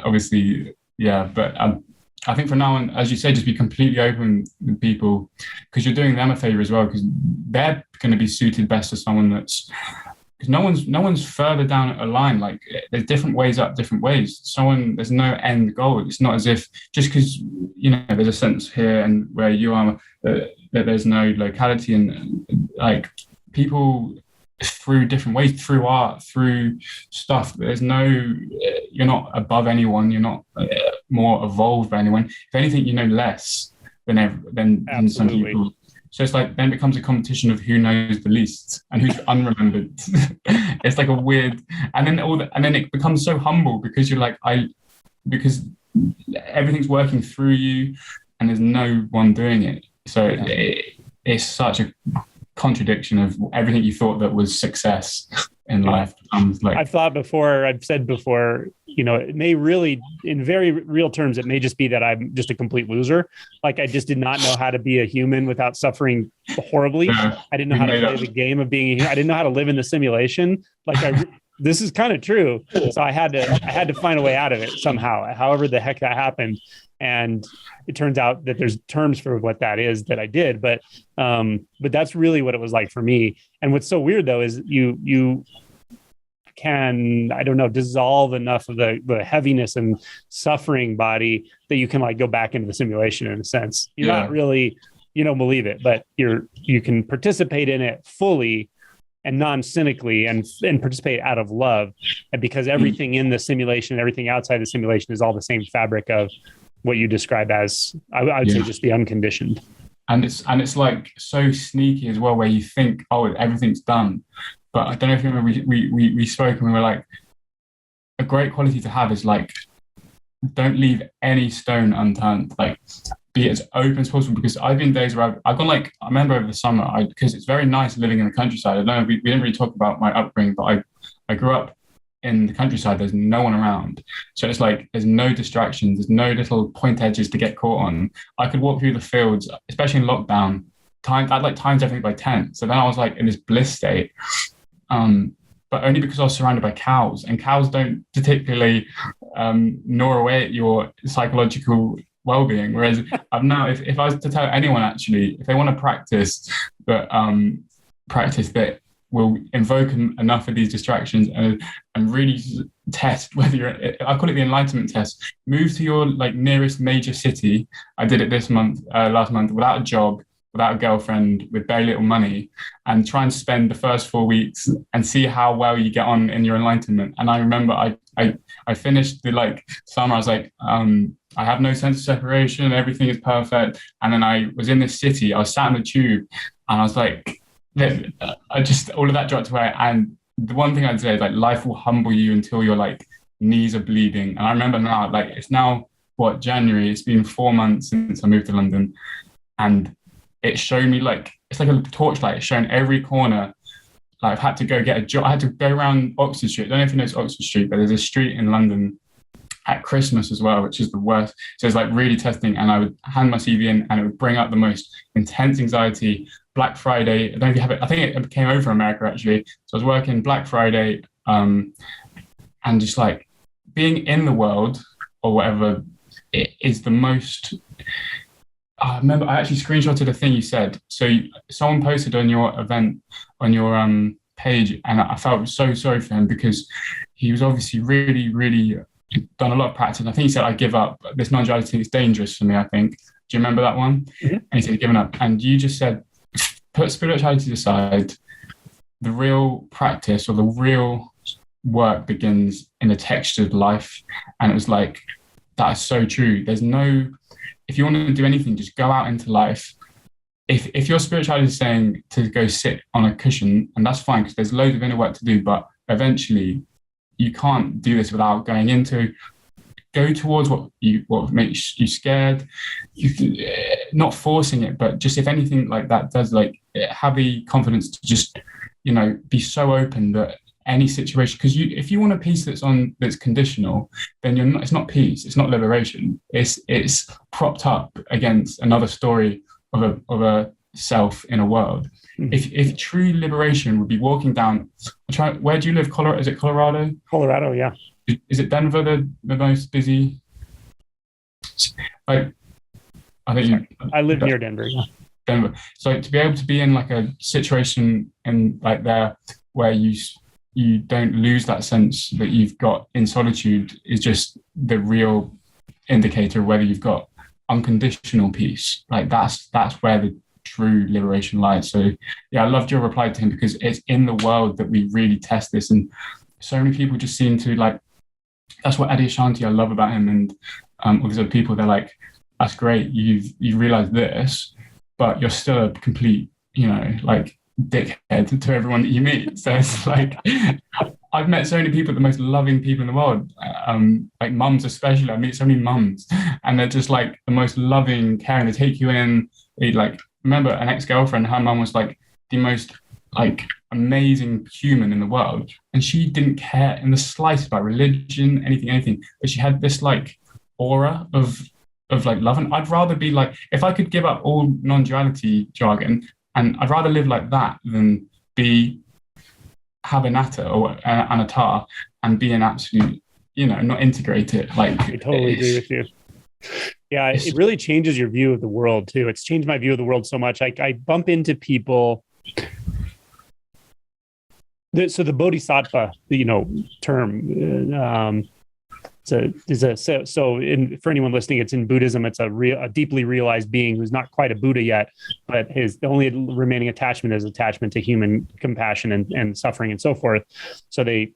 obviously, yeah. But I think from now on, as you say, just be completely open with people, because you're doing them a favor as well, because they're going to be suited best to someone that's, because no one's further down a line. Like there's different ways up, different ways. There's no end goal. It's not as if just because, there's a sense here and where you are that there's no locality, and like people through different ways, through art, through stuff. There's no, you're not above anyone. You're not more evolved than anyone. If anything, you know less than some people. So it's like then it becomes a competition of who knows the least and who's unremembered. It's like a weird, and then it becomes so humble because you're like because everything's working through you, and there's no one doing it. So it's such a contradiction of everything you thought that was success in life. Like I've said before, it may really, in very real terms, it may just be that I'm just a complete loser. Like I just did not know how to be a human without suffering horribly. I didn't know how to play the game of being a human. I didn't know how to live in the simulation. Like this is kind of true. So I had to find a way out of it somehow, however the heck that happened. And it turns out that there's terms for what that is that I did, but that's really what it was like for me. And what's so weird though is you can, I don't know, dissolve enough of the heaviness and suffering body that you can like go back into the simulation in a sense. You're not really, you don't believe it, but you can participate in it fully and non-cynically and participate out of love. And because everything in the simulation, everything outside the simulation is all the same fabric of what you describe as, I would say, just the unconditioned. And it's like so sneaky as well, where you think, oh, everything's done. But I don't know if you remember, we spoke and we were like, a great quality to have is like, don't leave any stone unturned. Like, be as open as possible, because I've been days where I've gone like, I remember over the summer, because it's very nice living in the countryside. I don't know, we didn't really talk about my upbringing, but I grew up in the countryside. There's no one around. So it's like, there's no distractions. There's no little point edges to get caught on. I could walk through the fields, especially in lockdown. I'd like times everything by 10. So then I was like in this bliss state. But only because I was surrounded by cows, and cows don't particularly gnaw away at your psychological well-being. Whereas I've now, if I was to tell anyone actually, if they want to practice that will invoke enough of these distractions and really test whether you're, I call it the enlightenment test. Move to your like nearest major city. I did it last month, without a job, without a girlfriend, with very little money, and try and spend the first 4 weeks and see how well you get on in your enlightenment. And I remember I finished the like summer. I was like, I have no sense of separation. Everything is perfect. And then I was in this city. I was sat in the tube, and I was like, I just, all of that dropped away. And the one thing I'd say is like, life will humble you until your like knees are bleeding. And I remember now, like it's now January. It's been 4 months since I moved to London, and it showed me like, it's like a torchlight. It's shown every corner. Like I've had to go get a job. I had to go around Oxford Street. I don't know if you know it's Oxford Street, but there's a street in London at Christmas as well, which is the worst. So it's like really testing. And I would hand my CV in, and it would bring up the most intense anxiety. Black Friday, I don't know if you have it. I think it came over from America actually. So I was working Black Friday, and just like being in the world or whatever, it is the most. I remember I actually screenshotted a thing you said. So someone posted on your event, on your page, and I felt so sorry for him, because he was obviously really, really done a lot of practice. I think he said, I give up. This non-duality thing is dangerous for me, I think. Do you remember that one? Mm-hmm. And he said, he'd given up. And you just said, put spirituality aside, the real practice or the work begins in a textured life. And it was like, that is so true. There's no, if you want to do anything, just go out into life. If your spirituality is saying to go sit on a cushion, and that's fine because there's loads of inner work to do, but eventually you can't do this without go towards what makes you scared. Not forcing it, but just if anything like that does, like have the confidence to just, be so open that any situation, because if you want a peace that's conditional, then it's not peace, it's not liberation. It's propped up against another story of a self in a world. Mm-hmm. If true liberation would be walking down, where do you live? Colorado? Is it Colorado? Colorado, yeah. Is it Denver the most busy? Like, I live near Denver. Yeah. Denver. So to be able to be in like a situation in like there where you don't lose that sense that you've got in solitude is just the real indicator of whether you've got unconditional peace. Like that's where the true liberation lies. So yeah, I loved your reply to him because it's in the world that we really test this, and so many people just seem to like. That's what Adi Ashanti I love about him, and all these other people. They're like, that's great. You've realized this, but you're still a complete, like dickhead to everyone that you meet. So it's like, I've met so many people, the most loving people in the world, like mums especially. I meet so many mums, and they're just like the most loving, caring. They take you in. They like, remember an ex-girlfriend, her mum was like the most like amazing human in the world, and she didn't care in the slightest about religion, anything, but she had this like aura of like love. And I'd rather be like, if I could give up all non-duality jargon, and I'd rather live like that than have an atta or an attar and be an absolute, not integrate it. Like, I totally agree with you. Yeah, it really changes your view of the world too. It's changed my view of the world so much. I bump into people. So the bodhisattva, term, for anyone listening, it's in Buddhism. It's a deeply realized being who's not quite a Buddha yet, but his only remaining attachment is attachment to human compassion and suffering and so forth. So they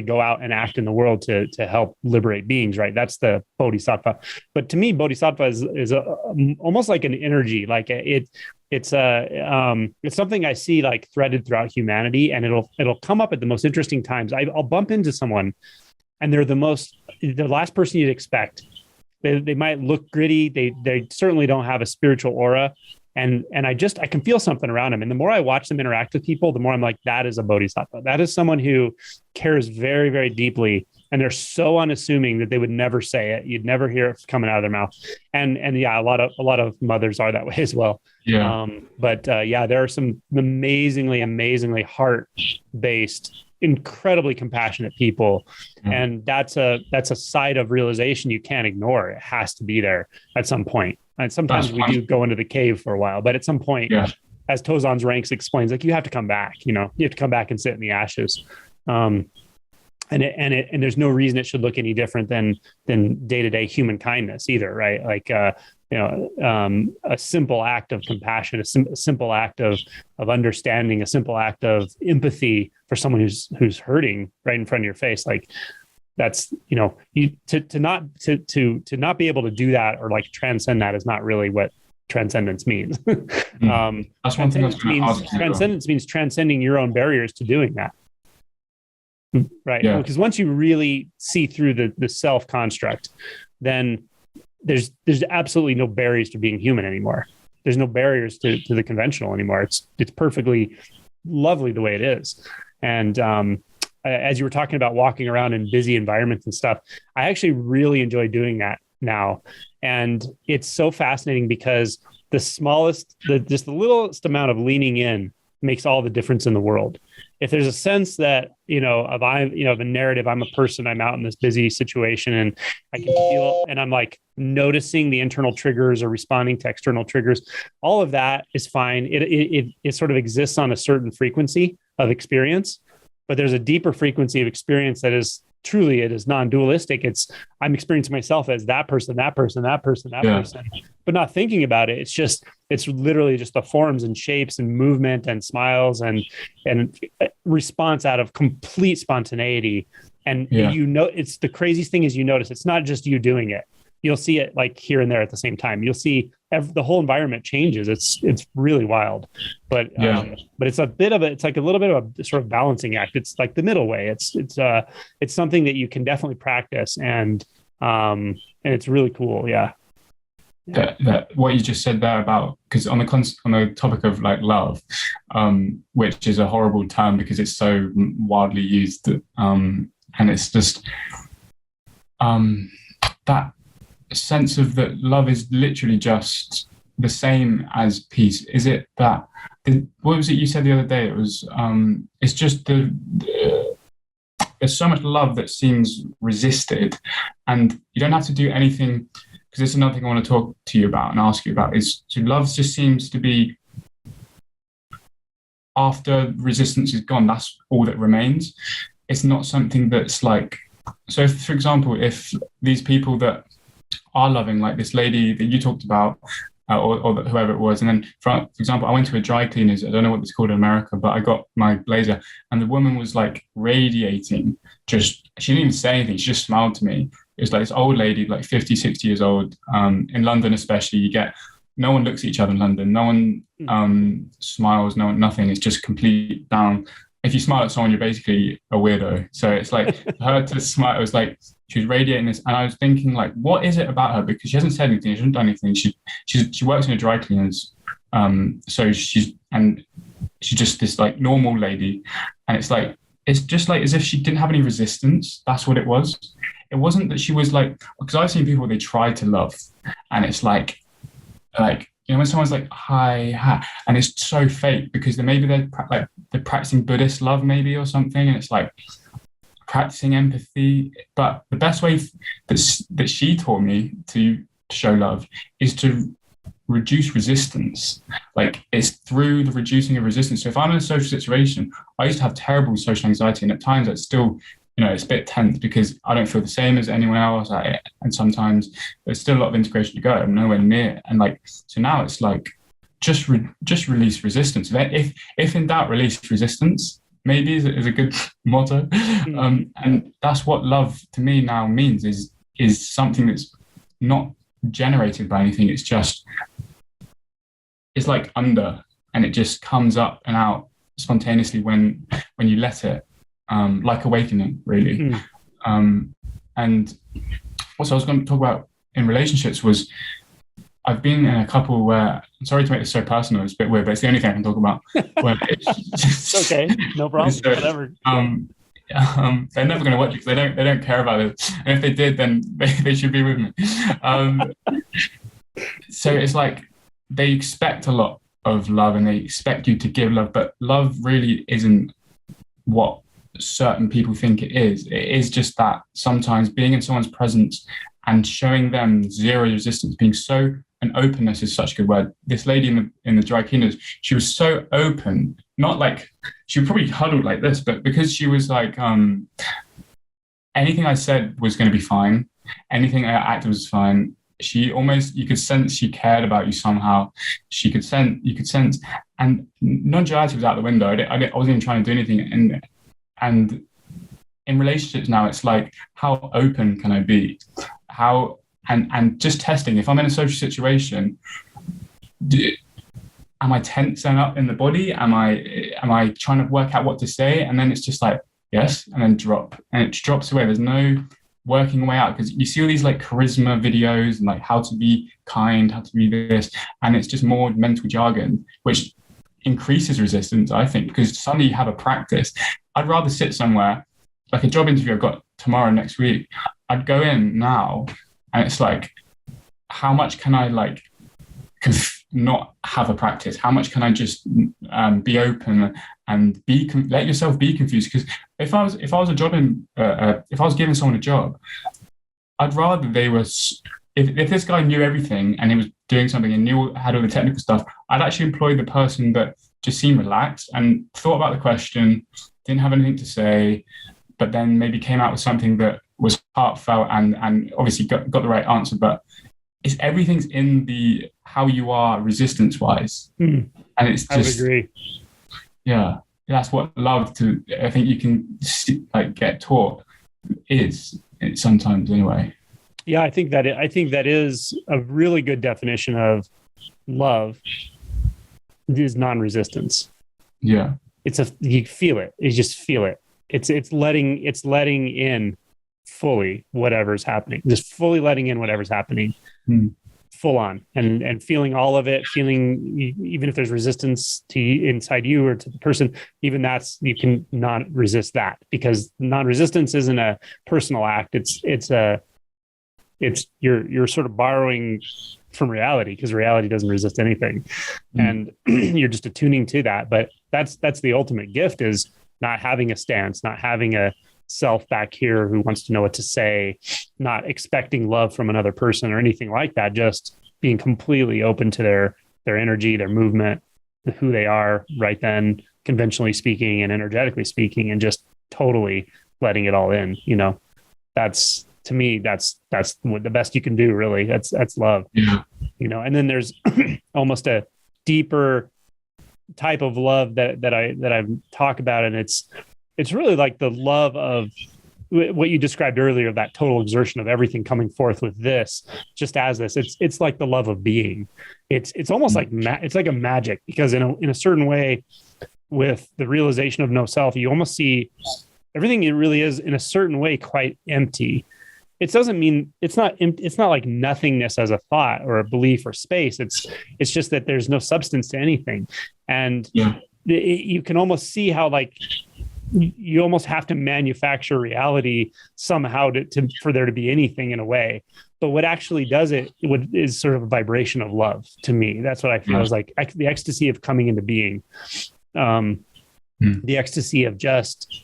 go out and act in the world to help liberate beings, right? That's the bodhisattva. But to me, bodhisattva is almost like an energy, like it's something I see like threaded throughout humanity, and it'll come up at the most interesting times. I'll bump into someone, and they're the last person you'd expect. They might look gritty. They certainly don't have a spiritual aura. And I can feel something around them. And the more I watch them interact with people, the more I'm like, that is a bodhisattva. That is someone who cares very, very deeply. And they're so unassuming that they would never say it. You'd never hear it coming out of their mouth. And yeah, a lot of mothers are that way as well. Yeah. There are some amazingly heart-based, incredibly compassionate people. Mm-hmm. And that's a side of realization you can't ignore. It has to be there at some point. And sometimes we do go into the cave for a while, but at some point, as Tozan's Ranks explains, like you have to come back, you have to come back and sit in the ashes. And there's no reason it should look any different than day-to-day human kindness either. Right. Like, a simple act of compassion, a simple act of understanding, a simple act of empathy for someone who's hurting right in front of your face. Like, that's, to not be able to do that or like transcend that is not really what transcendence means. That's one thing I was going to ask. Transcendence means transcending your own barriers to doing that. Right. Yeah. Because once you really see through the self construct, then there's absolutely no barriers to being human anymore. There's no barriers to the conventional anymore. It's perfectly lovely the way it is. And, as you were talking about walking around in busy environments and stuff, I actually really enjoy doing that now. And it's so fascinating because just the littlest amount of leaning in makes all the difference in the world. If there's a sense that, the narrative, I'm a person, I'm out in this busy situation and I can feel, and I'm like noticing the internal triggers or responding to external triggers, all of that is fine. It sort of exists on a certain frequency of experience. But there's a deeper frequency of experience that is truly it is non-dualistic. It's I'm experiencing myself as that person, that person, that person, that person, but not thinking about it. It's literally just the forms and shapes and movement and smiles and response out of complete spontaneity. And it's the craziest thing is you notice it's not just you doing it. You'll see it like here and there at the same time. You'll see the whole environment changes. It's really wild, but it's a bit of it's like a little bit of a sort of balancing act. It's like the middle way. It's something that you can definitely practice, and it's really cool. Yeah. That what you just said there about, because on the topic of like love, which is a horrible term because it's so widely used, and it's just that sense of that love is literally just the same as peace. Is it that what was it you said the other day? It was it's just there's so much love that seems resisted, and you don't have to do anything, because this is another thing I want to talk to you about and ask you about, is so love just seems to be, after resistance is gone, that's all that remains. It's not something that's like, so if, for example, if these people that are loving, like this lady that you talked about, or whoever it was, and then for example, I went to a dry cleaners, I don't know what it's called in America, but I got my blazer, and the woman was like radiating, she didn't even say anything, she just smiled to me. It was like this old lady, like 50, 60 years old. In London especially, no one looks at each other in London, no one smiles, no one, nothing, it's just complete down. If you smile at someone, you're basically a weirdo. So it's like, for her to smile, it was like, she was radiating this. And I was thinking, like, what is it about her? Because she hasn't said anything, she hasn't done anything. She works in a dry cleaners. So she's just this like normal lady. And it's just like as if she didn't have any resistance. That's what it was. It wasn't that she was like, because I've seen people, they try to love. And it's like, when someone's like, hi, and it's so fake, because they're practicing Buddhist love maybe or something, and it's like practicing empathy. But the best way that she taught me to show love is to reduce resistance. Like, it's through the reducing of resistance. So if I'm in a social situation, I used to have terrible social anxiety, and at times it's still, it's a bit tense because I don't feel the same as anyone else. And sometimes there's still a lot of integration to go. I'm nowhere near. And so now it's like, just release resistance. If in doubt, release resistance, maybe is a good motto. And that's what love to me now means, is something that's not generated by anything. It's like under, and it just comes up and out spontaneously when you let it. Like awakening, really. And also I was going to talk about in relationships was, I've been in a couple where, I'm sorry to make this so personal, it's a bit weird, but it's the only thing I can talk about. Where it's okay, no problem. So, whatever. They're never going to watch it because they don't care about it. And if they did, then they should be with me. So it's like they expect a lot of love and they expect you to give love, but love really isn't what certain people think it is. It is just that sometimes being in someone's presence and showing them zero resistance, being so, and openness is such a good word. This lady in the dry cleaners, she was so open, not like, she would probably huddled like this, but because she was like, anything I said was going to be fine. Anything I acted was fine. She almost, you could sense she cared about you somehow. You could sense, and non-duality was out the window. I wasn't even trying to do anything. And in relationships now, it's like, how open can I be? And just testing. If I'm in a social situation, am I tensing up in the body? Am I trying to work out what to say? And then it's just like, yes, and then drop. And it drops away. There's no working a way out, because you see all these like charisma videos and like how to be kind, how to be this. And it's just more mental jargon, which increases resistance, I think, because suddenly you have a practice. I'd rather sit somewhere, like a job interview I've got tomorrow, next week. I'd go in now and it's like, how much can I like not have a practice? How much can I just be open and let yourself be confused? Because if I was if I was giving someone a job, I'd rather they were, if this guy knew everything and he was doing something and had all the technical stuff, I'd actually employ the person that just seemed relaxed and thought about the question, didn't have anything to say, but then maybe came out with something that was heartfelt and obviously got the right answer, but everything's in the how you are resistance wise. And it's just, I would agree. Yeah, that's what love I think you can like get taught is it sometimes anyway. Yeah, I think that is a really good definition of love is non-resistance. Yeah. You feel it. You just feel it. It's letting in fully whatever's happening. Just fully letting in whatever's happening. Full on and feeling all of it, feeling even if there's resistance to inside you or to the person, even that's, you can not resist that, because non-resistance isn't a personal act. It's you're sort of borrowing from reality, because reality doesn't resist anything. And you're just attuning to that. But that's the ultimate gift, is not having a stance, not having a self back here who wants to know what to say, not expecting love from another person or anything like that, just being completely open to their energy, their movement, who they are right then, conventionally speaking and energetically speaking, and just totally letting it all in. That's, to me, that's what the best you can do, really. That's love. And then there's almost a deeper type of love that I talk about, and it's really like the love of what you described earlier, that total exertion of everything coming forth with this, just as this. It's like the love of being. It's almost like it's like a magic, because in a certain way, with the realization of no self, you almost see everything. It really is, in a certain way, quite empty. It doesn't mean it's not like nothingness as a thought or a belief or space. It's just that there's no substance to anything, and you can almost see how, like, you almost have to manufacture reality somehow for there to be anything, in a way. But what actually does is sort of a vibration of love, to me. That's what I feel is like the ecstasy of coming into being, the ecstasy of just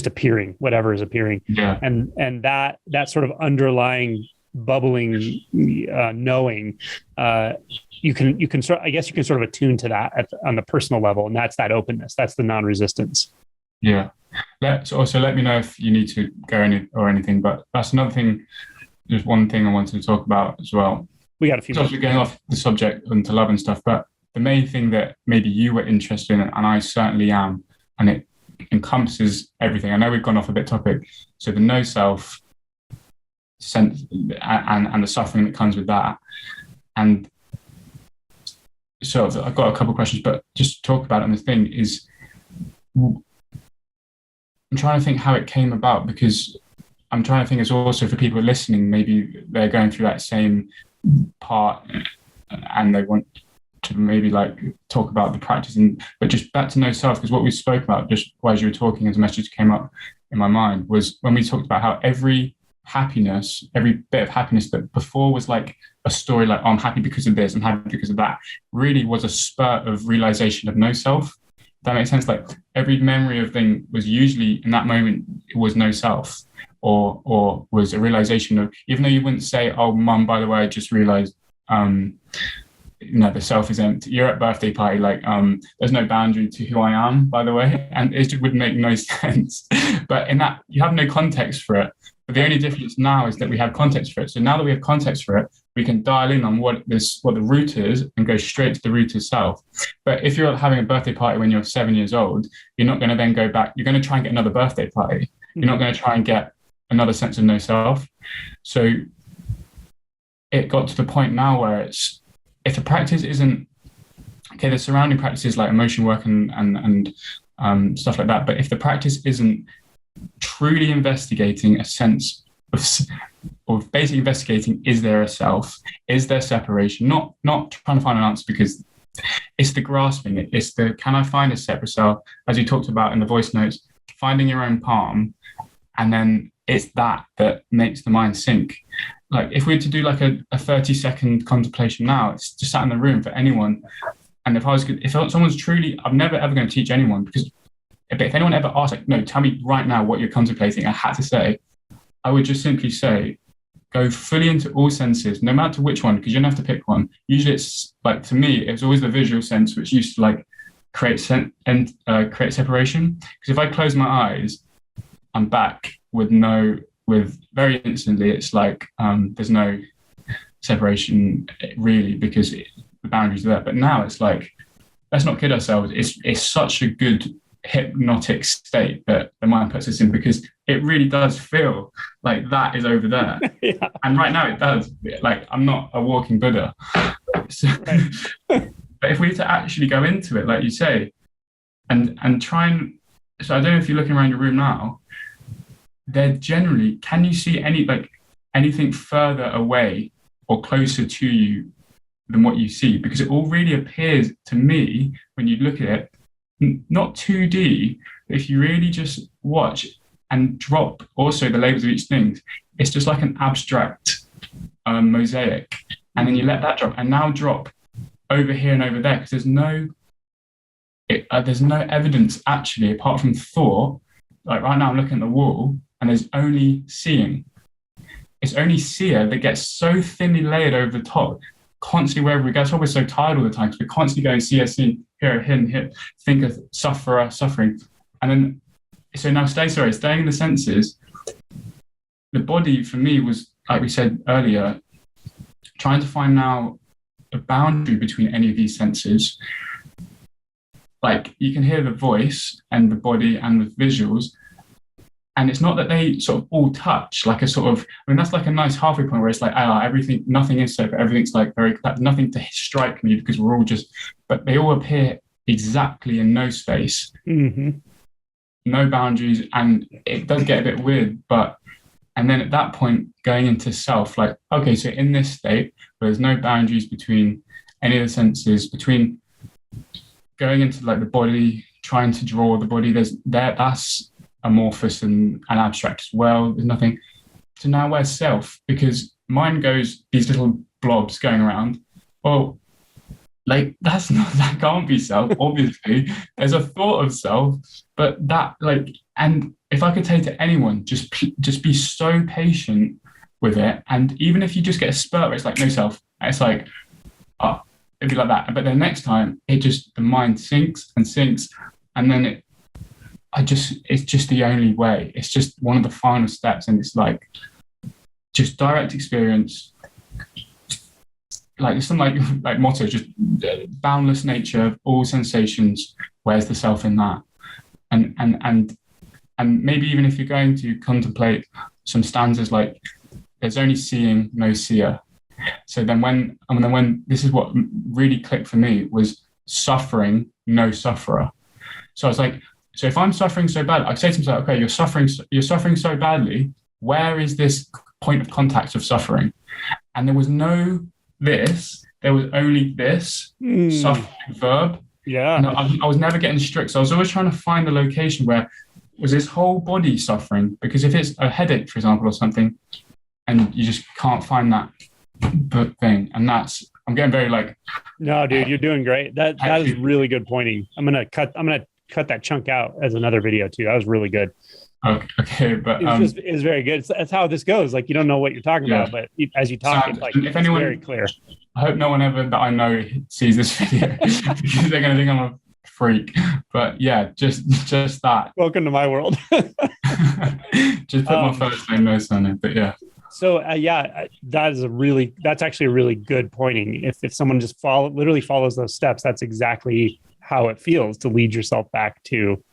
appearing, whatever is appearing. And that sort of underlying bubbling knowing, you can sort of attune to that on the personal level, and that's that openness, that's the non-resistance. Yeah. So let me know if you need to go anything, but that's another thing. There's one thing I wanted to talk about as well. We got a few minutes. Obviously going off the subject into love and stuff, but the main thing that maybe you were interested in, and I certainly am, and it encompasses everything. I know we've gone off a bit topic. So the no self sense and the suffering that comes with that. And so I've got a couple of questions, but just to talk about it. And the thing is, I'm trying to think how it came about, because I'm trying to think as also for people listening, maybe they're going through that same part and they want to maybe like talk about the practice, but just back to no self, because what we spoke about just as you were talking, as a message came up in my mind, was when we talked about how every bit of happiness that before was like a story, like, oh, I'm happy because of this, I'm happy because of that, really was a spurt of realization of no self. That makes sense. Like every memory of thing was usually in that moment, it was no self, or was a realization of, even though you wouldn't say, oh, mum, by the way, I just realized, the self is empty. You're at birthday party, like, there's no boundary to who I am, by the way. And it just would make no sense. But in that, you have no context for it. But the only difference now is that we have context for it. So now that we have context for it, we can dial in on what the root is and go straight to the root itself. But if you're having a birthday party when you're 7 years old, you're not going to then go back. You're going to try and get another birthday party. You're not going to try and get another sense of no self. So it got to the point now where it's, if the practice isn't, okay, the surrounding practices like emotion work and stuff like that, but if the practice isn't truly investigating a sense of basically investigating, is there a self? Is there separation? Not trying to find an answer, because it's the grasping. It's the, can I find a separate self? As you talked about in the voice notes, finding your own palm, and then it's that makes the mind sink. Like if we were to do like a 30-second contemplation now, it's just sat in the room for anyone. And if someone's truly, I'm never ever going to teach anyone, because if anyone ever asked, like, no, tell me right now what you're contemplating, I had to say, I would just simply say, go fully into all senses, no matter which one, because you don't have to pick one. Usually it's like, to me, it's always the visual sense, which used to like create separation. Because if I close my eyes, I'm back with very instantly, it's like there's no separation really, because the boundaries are there. But now it's like, let's not kid ourselves. It's such a good hypnotic state that the mind puts us in, because it really does feel like that is over there. Yeah. And right now it does. Like, I'm not a walking Buddha. So, Right. but if we were to actually go into it, like you say, and try and, so I don't know if you're looking around your room now, they're generally, can you see anything further away or closer to you than what you see? Because it all really appears to me, when you look at it, not 2D, but if you really just watch and drop also the labels of each thing, it's just like an abstract mosaic. And then you let that drop, and now drop over here and over there, because there's no evidence actually, apart from thought. Like right now I'm looking at the wall and there's only seeing. It's only seer that gets so thinly layered over the top, constantly wherever we go. That's why we're so tired all the time, because we're constantly going seer, seeing, here, think of sufferer, suffering. And then, so now staying in the senses. The body for me was, like we said earlier, trying to find now a boundary between any of these senses. Like, you can hear the voice and the body and the visuals, and it's not that they sort of all touch, like a sort of, I mean, that's like a nice halfway point where it's like, everything, nothing is separate, everything's like nothing to strike me, because we're all just, but they all appear exactly in no space, no boundaries, and it does get a bit weird, and then at that point, going into self, like, okay, so in this state, where there's no boundaries between any of the senses, between going into like the body, trying to draw the body, that's amorphous and abstract as well. There's nothing. So now where's self? Because mine goes, these little blobs going around. Well, like that can't be self, obviously. There's a thought of self, but that, like, and if I could say to anyone, just be so patient with it. And even if you just get a spurt where it's like no self, it's like, it'd be like that. But then next time, the mind sinks and sinks, and then it's just the only way. It's just one of the final steps, and it's like just direct experience. Like some like motto, just boundless nature of all sensations. Where's the self in that? And maybe even if you're going to contemplate some stanzas like, there's only seeing, no seer. So then when this is what really clicked for me, was suffering, no sufferer. So I was like, so if I'm suffering so bad, I say to myself, okay, you're suffering so badly. Where is this point of contact of suffering? And there was no this. There was only this suffering verb. Yeah. And I was never getting strict. So I was always trying to find the location where was this whole body suffering? Because if it's a headache, for example, or something, and you just can't find that thing, and I'm getting very like. No, dude, you're doing great. That is really good pointing. I'm gonna cut that chunk out as another video too. That was really good. Okay, but it's very good. That's how this goes. Like, you don't know what you're talking about, but as you talk, it's very clear. I hope no one ever that I know sees this video because they're gonna think I'm a freak. But yeah, just that. Welcome to my world. Just put my first name, no surname. But yeah. So that's actually a really good pointing. If someone just literally follows those steps, that's exactly how it feels to lead yourself back to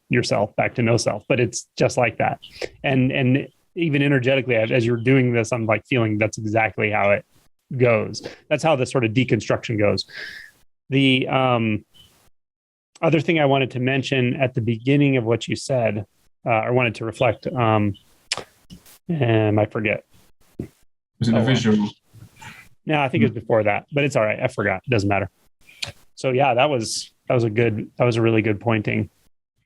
yourself, back to no self. But it's just like that. And even energetically, as you're doing this, I'm like feeling that's exactly how it goes. That's how the sort of deconstruction goes. The other thing I wanted to mention at the beginning of what you said, or wanted to reflect, and I forget. Was it a visual? No, I think it was before that, but it's all right. I forgot. It doesn't matter. So yeah, that was a really good pointing.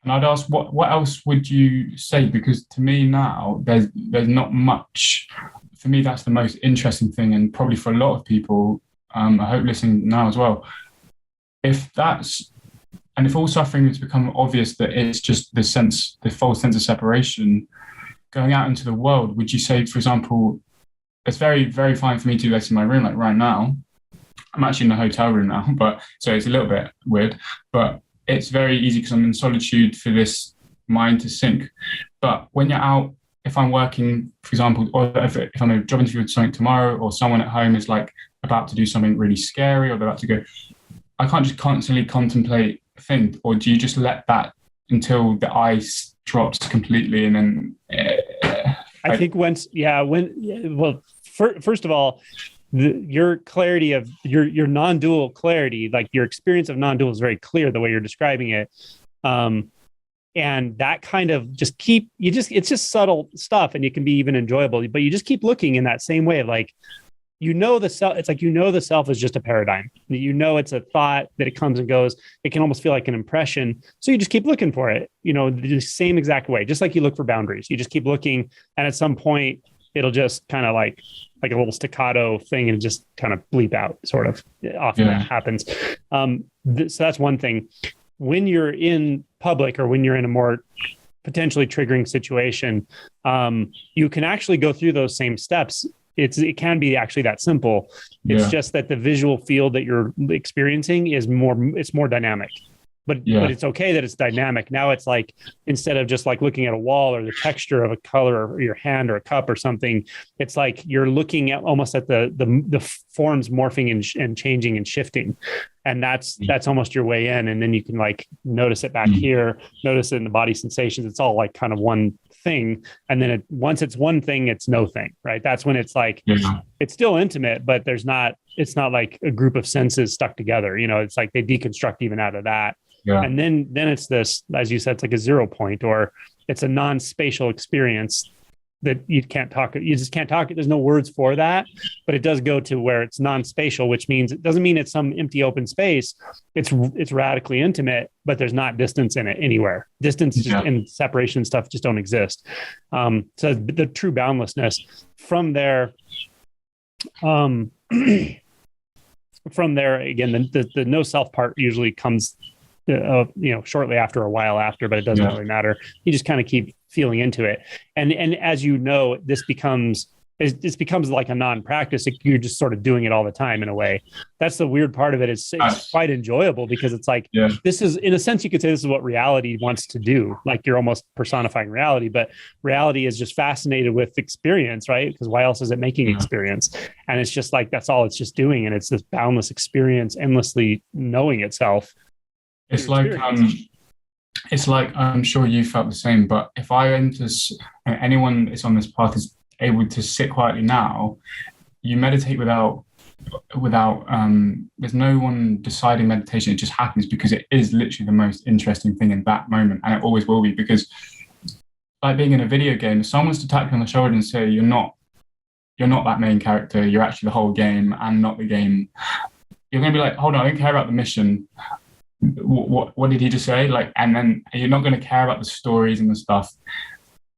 And I'd ask, what else would you say? Because to me now, there's not much. For me, that's the most interesting thing, and probably for a lot of people, I hope listening now as well. If all suffering has become obvious that it's just the false sense of separation, going out into the world, would you say, for example, it's very, very fine for me to do this in my room, like right now. I'm actually in a hotel room now, so it's a little bit weird, but it's very easy because I'm in solitude for this mind to sync. But when you're out, if I'm working, for example, or if I'm in a job interview with something tomorrow, or someone at home is like about to do something really scary, or they're about to go, I can't just constantly contemplate a thing. Or do you just let that until the ice drops completely, and then I think first of all, your clarity of your non-dual clarity, like your experience of non-dual, is very clear the way you're describing it. And that kind of it's just subtle stuff, and it can be even enjoyable, but you just keep looking in that same way of like, the self. It's like, the self is just a paradigm. It's a thought that it comes and goes. It can almost feel like an impression. So you just keep looking for it, the same exact way, just like you look for boundaries. You just keep looking, and at some point it'll just kind of like a little staccato thing and just kind of bleep out, sort of. Often that happens. So that's one thing. When you're in public, or when you're in a more potentially triggering situation, you can actually go through those same steps. It can be actually that simple. It's just that the visual field that you're experiencing is more dynamic. But it's okay that it's dynamic. Now it's like, instead of just like looking at a wall or the texture of a color or your hand or a cup or something, it's like you're looking at almost at the forms morphing and changing and shifting. And that's almost your way in. And then you can like notice it back here, notice it in the body sensations. It's all like kind of one thing. And then once it's one thing, it's no thing, right? That's when it's like, it's still intimate, but it's not like a group of senses stuck together. It's like they deconstruct even out of that. Yeah. And then it's this, as you said, it's like a 0 point, or it's a non-spatial experience that you just can't talk. There's no words for that, but it does go to where it's non-spatial, which means it doesn't mean it's some empty open space. It's radically intimate, but there's not distance in it anywhere. Distance and separation and stuff just don't exist. So the true boundlessness from there, again, the no self part usually comes shortly after, a while after, but it doesn't really matter. You just kind of keep feeling into it. And as this becomes like a non-practice. You're just sort of doing it all the time in a way. That's the weird part of it. It's quite enjoyable, because it's like, this is, in a sense, you could say this is what reality wants to do. Like, you're almost personifying reality, but reality is just fascinated with experience, right? Because why else is it making experience? And it's just like, that's all it's just doing. And it's this boundless experience, endlessly knowing itself. It's like, I'm sure you felt the same, but if anyone that's on this path is able to sit quietly now, you meditate without there's no one deciding meditation. It just happens, because it is literally the most interesting thing in that moment, and it always will be. Because, like being in a video game, if someone was to tap you on the shoulder and say, you're not that main character, you're actually the whole game and not the game, you're going to be like, hold on, I don't care about the mission. What did he just say? Like, and then you're not going to care about the stories and the stuff,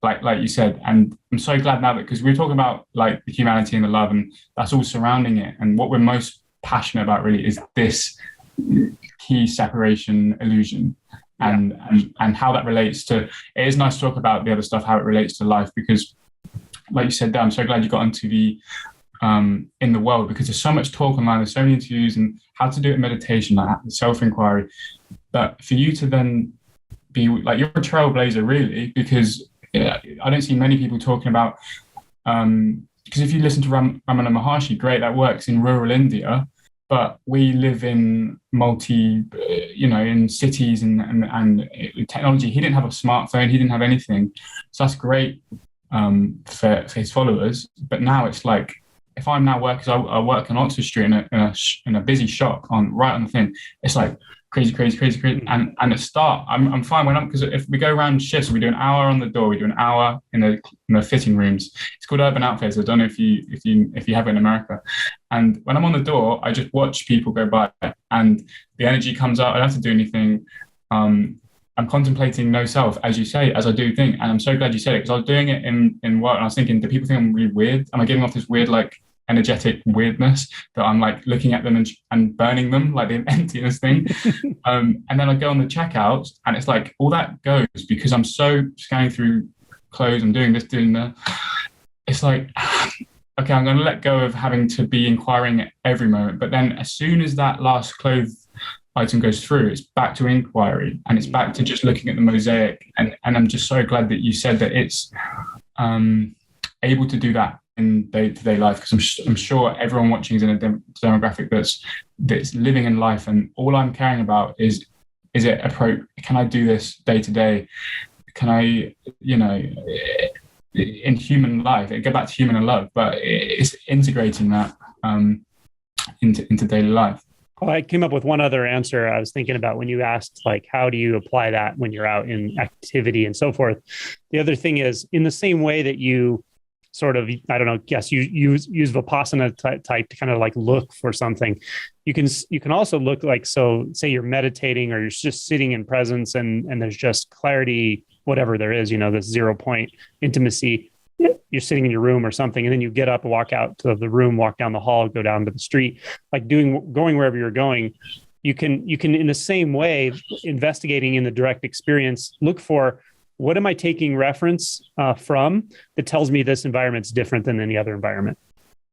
like you said. And I'm so glad now that, because we're talking about like the humanity and the love, and that's all surrounding it. And what we're most passionate about really is this key separation illusion, and how that relates to. It is nice to talk about the other stuff, how it relates to life, because, like you said, I'm so glad you got into the in the world, because there's so much talk online, there's so many interviews, and how to do it in meditation, like self-inquiry. But for you to then be like, you're a trailblazer really, because I don't see many people talking about, because if you listen to Ramana Maharshi, great, that works in rural India, but we live in in cities and technology. He didn't have a smartphone, he didn't have anything, so that's great for his followers. But now it's like, if I'm now because I work on Oxford Street in a busy shop right on the thing, it's like crazy. And at start, I'm fine because if we go around shifts, we do an hour on the door, we do an hour in the fitting rooms. It's called Urban Outfitters. I don't know if you have it in America. And when I'm on the door, I just watch people go by, and the energy comes out. I don't have to do anything. I'm contemplating no self, as you say, as I do think. And I'm so glad you said it, because I was doing it in work, and I was thinking, do people think I'm really weird? Am I giving off this weird, like, energetic weirdness that I'm like looking at them and burning them, like the emptiness thing? And then I go on the checkouts, and it's like all that goes because I'm so scanning through clothes, I'm doing this, doing that. It's like, okay, I'm going to let go of having to be inquiring at every moment. But then as soon as that last clothes item goes through, it's back to inquiry, and it's back to just looking at the mosaic. And I'm just so glad that you said that it's able to do that in day-to-day life, because I'm sure everyone watching is in a demographic that's living in life, and all I'm caring about is it can I do this day to day? Can I, in human life, it go back to human and love, but it's integrating that into daily life. Well, I came up with one other answer I was thinking about when you asked, like, how do you apply that when you're out in activity and so forth? The other thing is, in the same way that you sort of, I don't know, guess you use Vipassana type to kind of like look for something. You can also look like, so say you're meditating or you're just sitting in presence and there's just clarity, whatever there is, this 0 point intimacy. You're sitting in your room or something, and then you get up and walk out to the room, walk down the hall, go down to the street, like going wherever you're going. You can in the same way, investigating in the direct experience, look for, what am I taking reference from that tells me this environment's different than any other environment?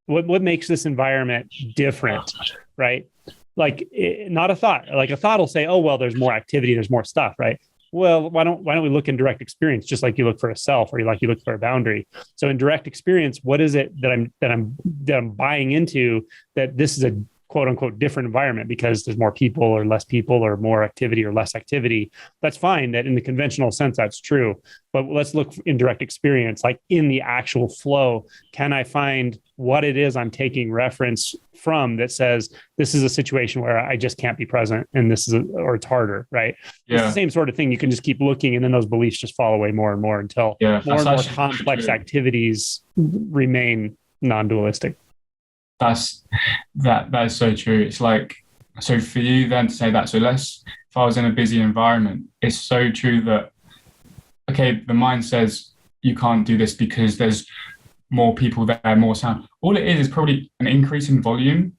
What makes this environment different, right? Like, not a thought. Like a thought will say, oh, well, there's more activity, there's more stuff, right? Well, why don't we look in direct experience, just like you look for a self, or you look for a boundary? So in direct experience, what is it that I'm buying into, that this is a quote unquote different environment because there's more people or less people or more activity or less activity? That's fine. That in the conventional sense, that's true. But let's look in direct experience, like in the actual flow. Can I find what it is I'm taking reference from that says this is a situation where I just can't be present, and or it's harder, right? Yeah. It's the same sort of thing. You can just keep looking, and then those beliefs just fall away more and more until more and more complex activities remain non-dualistic. That is so true. It's like, so for you then to say that, so if I was in a busy environment, it's so true that, okay, the mind says you can't do this because there's more people there, more sound. All it is probably an increase in volume.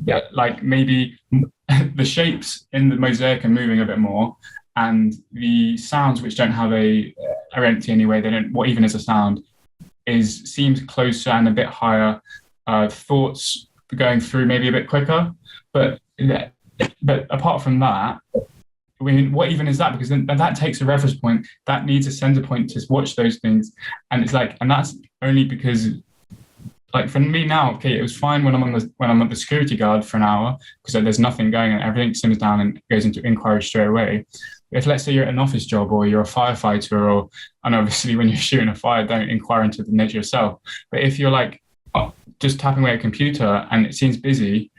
Yeah, like maybe the shapes in the mosaic are moving a bit more, and the sounds, which don't have are empty anyway, they don't, what even is a sound, seems closer and a bit higher. Thoughts going through maybe a bit quicker, but apart from that, I mean, what even is that? Because then that takes a reference point, that needs a center point to watch those things, and it's like, and that's only because, like, for me now, okay, it was fine when I'm at the security guard for an hour because there's nothing going on, everything simmers down and goes into inquiry straight away. If, let's say, you're at an office job or you're a firefighter, and obviously when you're shooting a fire, don't inquire into the nature yourself. But if you're like just tapping away at a computer and it seems busy,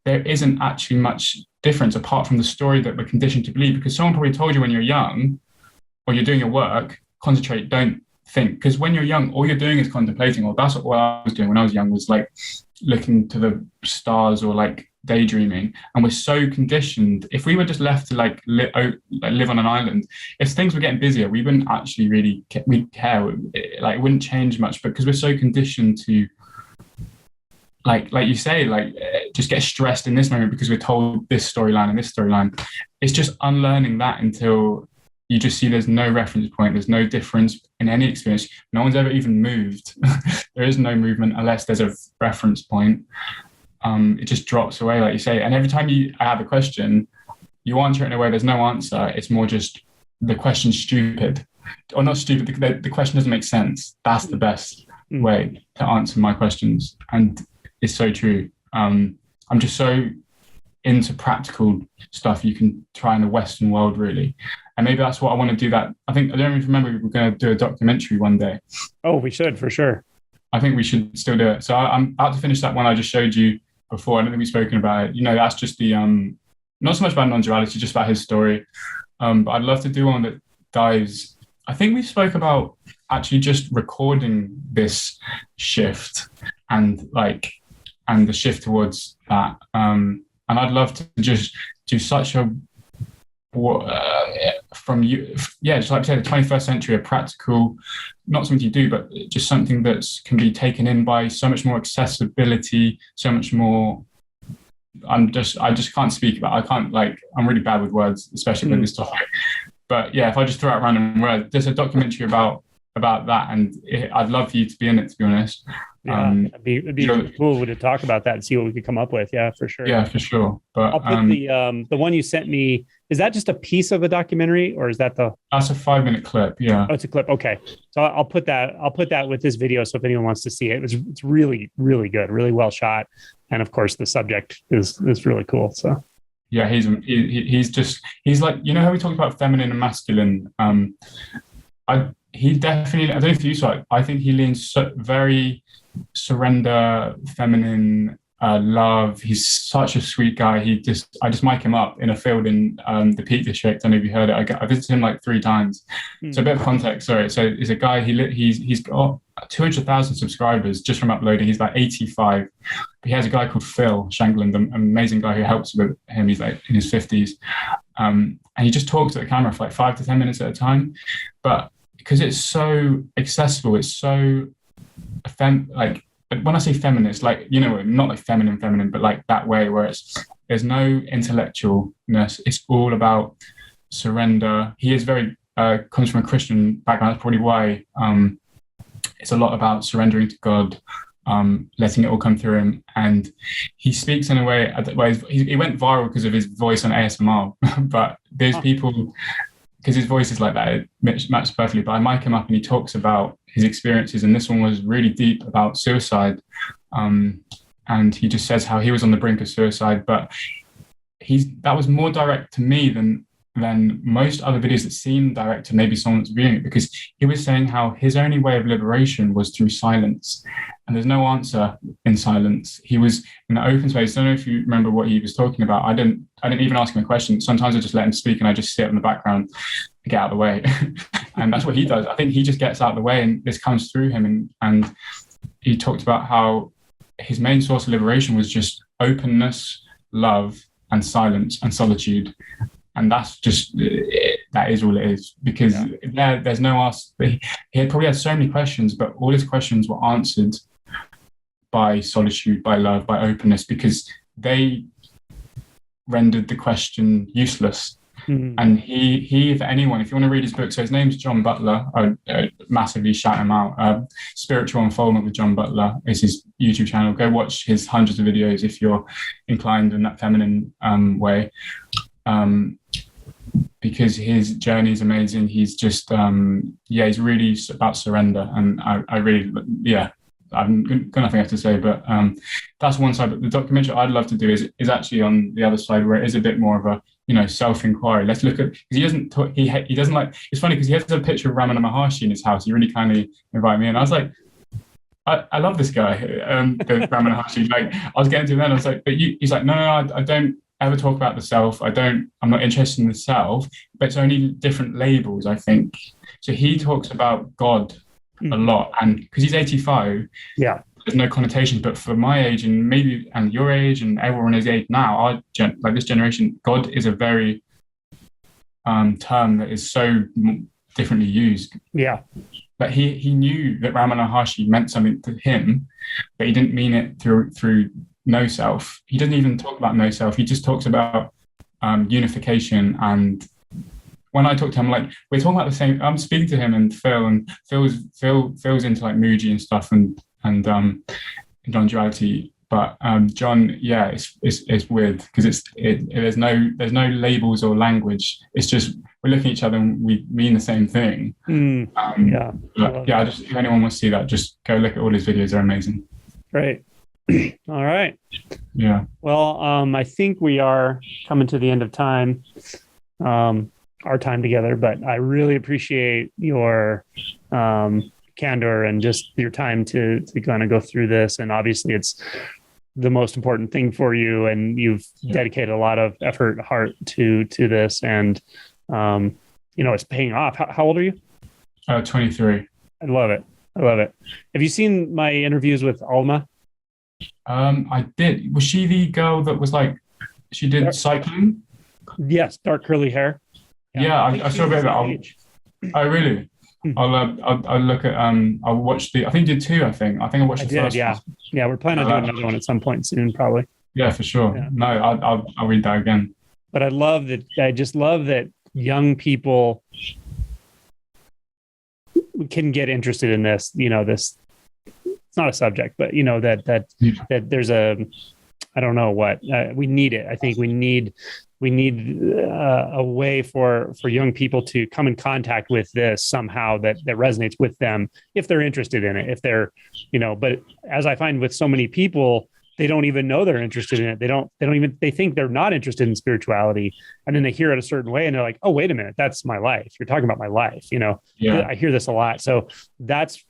there isn't actually much difference apart from the story that we're conditioned to believe, because someone probably told you when you're young or you're doing your work, concentrate, don't think. Because when you're young, all you're doing is contemplating, or that's what I was doing when I was young, was like looking to the stars or like daydreaming. And we're so conditioned. If we were just left to live on an island, if things were getting busier, we wouldn't actually really care. Like, it wouldn't change much, but because we're so conditioned to, like you say, just get stressed in this moment because we're told this storyline and this storyline. It's just unlearning that until you just see there's no reference point, there's no difference in any experience. No one's ever even moved. There is no movement unless there's a reference point. It just drops away, like you say. And every time I have a question, you answer it in a way there's no answer. It's more just the question's stupid. Or not stupid, the question doesn't make sense. That's the best way to answer my questions. And it's so true. I'm just so into practical stuff you can try in the Western world, really. And maybe that's what I want to do. That I don't even remember, we were going to do a documentary one day. Oh, we should, for sure. I think we should still do it. So I'm about to finish that one I just showed you before. I don't think we've spoken about it. That's just the, not so much about non-duality, just about his story. But I'd love to do one that dives. I think we spoke about actually just recording this shift and the shift towards that. And I'd love to just do such a, from you, just like I said, the 21st century, a practical, not something you do, but just something that can be taken in by so much more accessibility, so much more. I just can't speak about. I'm really bad with words, especially with this topic. But yeah, if I just throw out random words, there's a documentary about about that, and I'd love for you to be in it, to be honest. Yeah, it'd be cool to talk about that and see what we could come up with. Yeah, for sure. Yeah, for sure. But I'll put the one you sent me. Is that just a piece of a documentary, or is that that's a 5-minute clip? Yeah. Oh, it's a clip. Okay, so I'll put that with this video. So if anyone wants to see it, it's really, really good, really well shot, and of course the subject is really cool. So yeah, he's like, you know how we talked about feminine and masculine. He definitely, I don't know if you saw it, I think he leans very surrender, feminine, love. He's such a sweet guy. I just mic him up in a field in the Peak District. I don't know if you heard it. I visited him like 3 times. So a bit of context, sorry. So it's a guy, he's got 200,000 subscribers just from uploading. He's like 85. He has a guy called Phil Shankland, an amazing guy who helps with him. He's like in his 50s. And he just talks to the camera for like 5 to 10 minutes at a time. But because it's so accessible, it's so like, when I say feminist, like, you know, not like feminine, but like that way where there's no intellectualness. It's all about surrender. He is very, comes from a Christian background. That's probably why it's a lot about surrendering to God, letting it all come through him. And he speaks in a way where he went viral because of his voice on ASMR, but there's people, because his voice is like that, it matches perfectly. But I mic him up and he talks about his experiences, and this one was really deep about suicide. And he just says how he was on the brink of suicide, but that was more direct to me than most other videos that seem direct to maybe someone that's viewing it, because he was saying how his only way of liberation was through silence, and there's no answer in silence. He was in the open space. I don't know if you remember what he was talking about. I didn't even ask him a question. Sometimes I just let him speak and I just sit in the background and get out of the way. And that's what he does. I think he just gets out of the way and this comes through him. And he talked about how his main source of liberation was just openness, love, and silence and solitude. And that's just, that is all it is, because there's no ask. He had probably had so many questions, but all his questions were answered by solitude, by love, by openness, because they rendered the question useless. Mm-hmm. And he, if anyone, if you want to read his book, so his name's John Butler. I massively shout him out. Spiritual Unfoldment with John Butler is his YouTube channel. Go watch his hundreds of videos if you're inclined in that feminine way. Because his journey is amazing. He's just, he's really about surrender. And I really, I've got nothing else to say, but that's one side. But the documentary I'd love to do is actually on the other side, where it is a bit more of a, self-inquiry. Let's look at, because he doesn't talk, he doesn't like, it's funny because he has a picture of Ramana Maharshi in his house. He really kindly invited me in. I was like, I love this guy, the Ramana Maharshi. Like, I was getting to him then, I was like, but he's like, no, I don't ever talk about the self. I'm not interested in the self, but it's only different labels, I think. So he talks about God a lot, and because he's 85, there's no connotation. But for my age and your age and everyone is age now, like this generation, God is a very term that is so differently used. Yeah. But he knew that Ramana Maharshi meant something to him, but he didn't mean it through no self. He doesn't even talk about no self. He just talks about unification. And when I talk to him, like, we're talking about the same. I'm speaking to him and Phil's into like Muji and stuff and non-duality. But John, it's weird because there's no labels or language. It's just we're looking at each other and we mean the same thing. Just if anyone wants to see that, just go look at all his videos. They're amazing. Great. All right. Yeah. Well, I think we are coming to the end of time, our time together, but I really appreciate your candor and just your time to kind of go through this. And obviously it's the most important thing for you, and you've dedicated a lot of effort, heart to this. And, it's paying off. How old are you? 23. I love it. Have you seen my interviews with Alma? I did. Was she the girl that was like, she did cycling? Yes, dark curly hair. Yeah, I saw a bit of it. Oh, really? I'll look at. I'll watch I think you did 2. I think I watched the first. Yeah, we're planning on doing another one at some point soon, probably. Yeah, for sure. Yeah. No, I'll read that again. But I just love that young people can get interested in this, this, it's not a subject, but that there's I don't know what, we need it. I think we need a way for young people to come in contact with this somehow that resonates with them if they're interested in it, if they're, but as I find with so many people, they don't even know they're interested in it. They think they're not interested in spirituality. And then they hear it a certain way and they're like, oh, wait a minute, that's my life. You're talking about my life. Yeah. I hear this a lot. So that's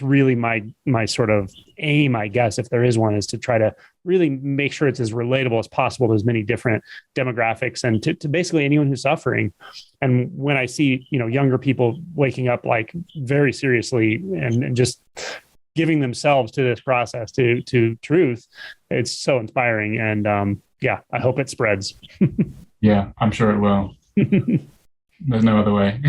really my sort of aim, I guess, if there is one, is to try to really make sure it's as relatable as possible to as many different demographics and to basically anyone who's suffering. And when I see, younger people waking up like very seriously and just giving themselves to this process, to truth, it's so inspiring. And I hope it spreads. Yeah, I'm sure it will. There's no other way.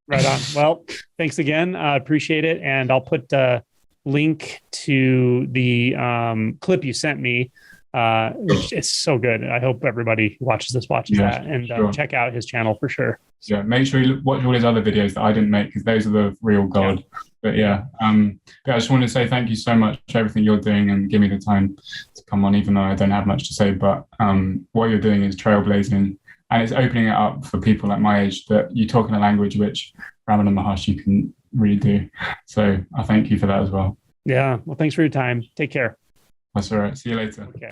Right on. Well, thanks again. I appreciate it. And I'll put a link to the clip you sent me. It's so good. I hope everybody watches that and sure. Check out his channel for sure. Yeah, make sure you watch all his other videos that I didn't make, because those are the real gold. Yeah. But I just wanted to say thank you so much for everything you're doing and give me the time to come on, even though I don't have much to say. But what you're doing is trailblazing. And it's opening it up for people at my age that you talk in a language which Ramana Maharshi can really do. So I thank you for that as well. Yeah. Well, thanks for your time. Take care. That's all right. See you later. Okay.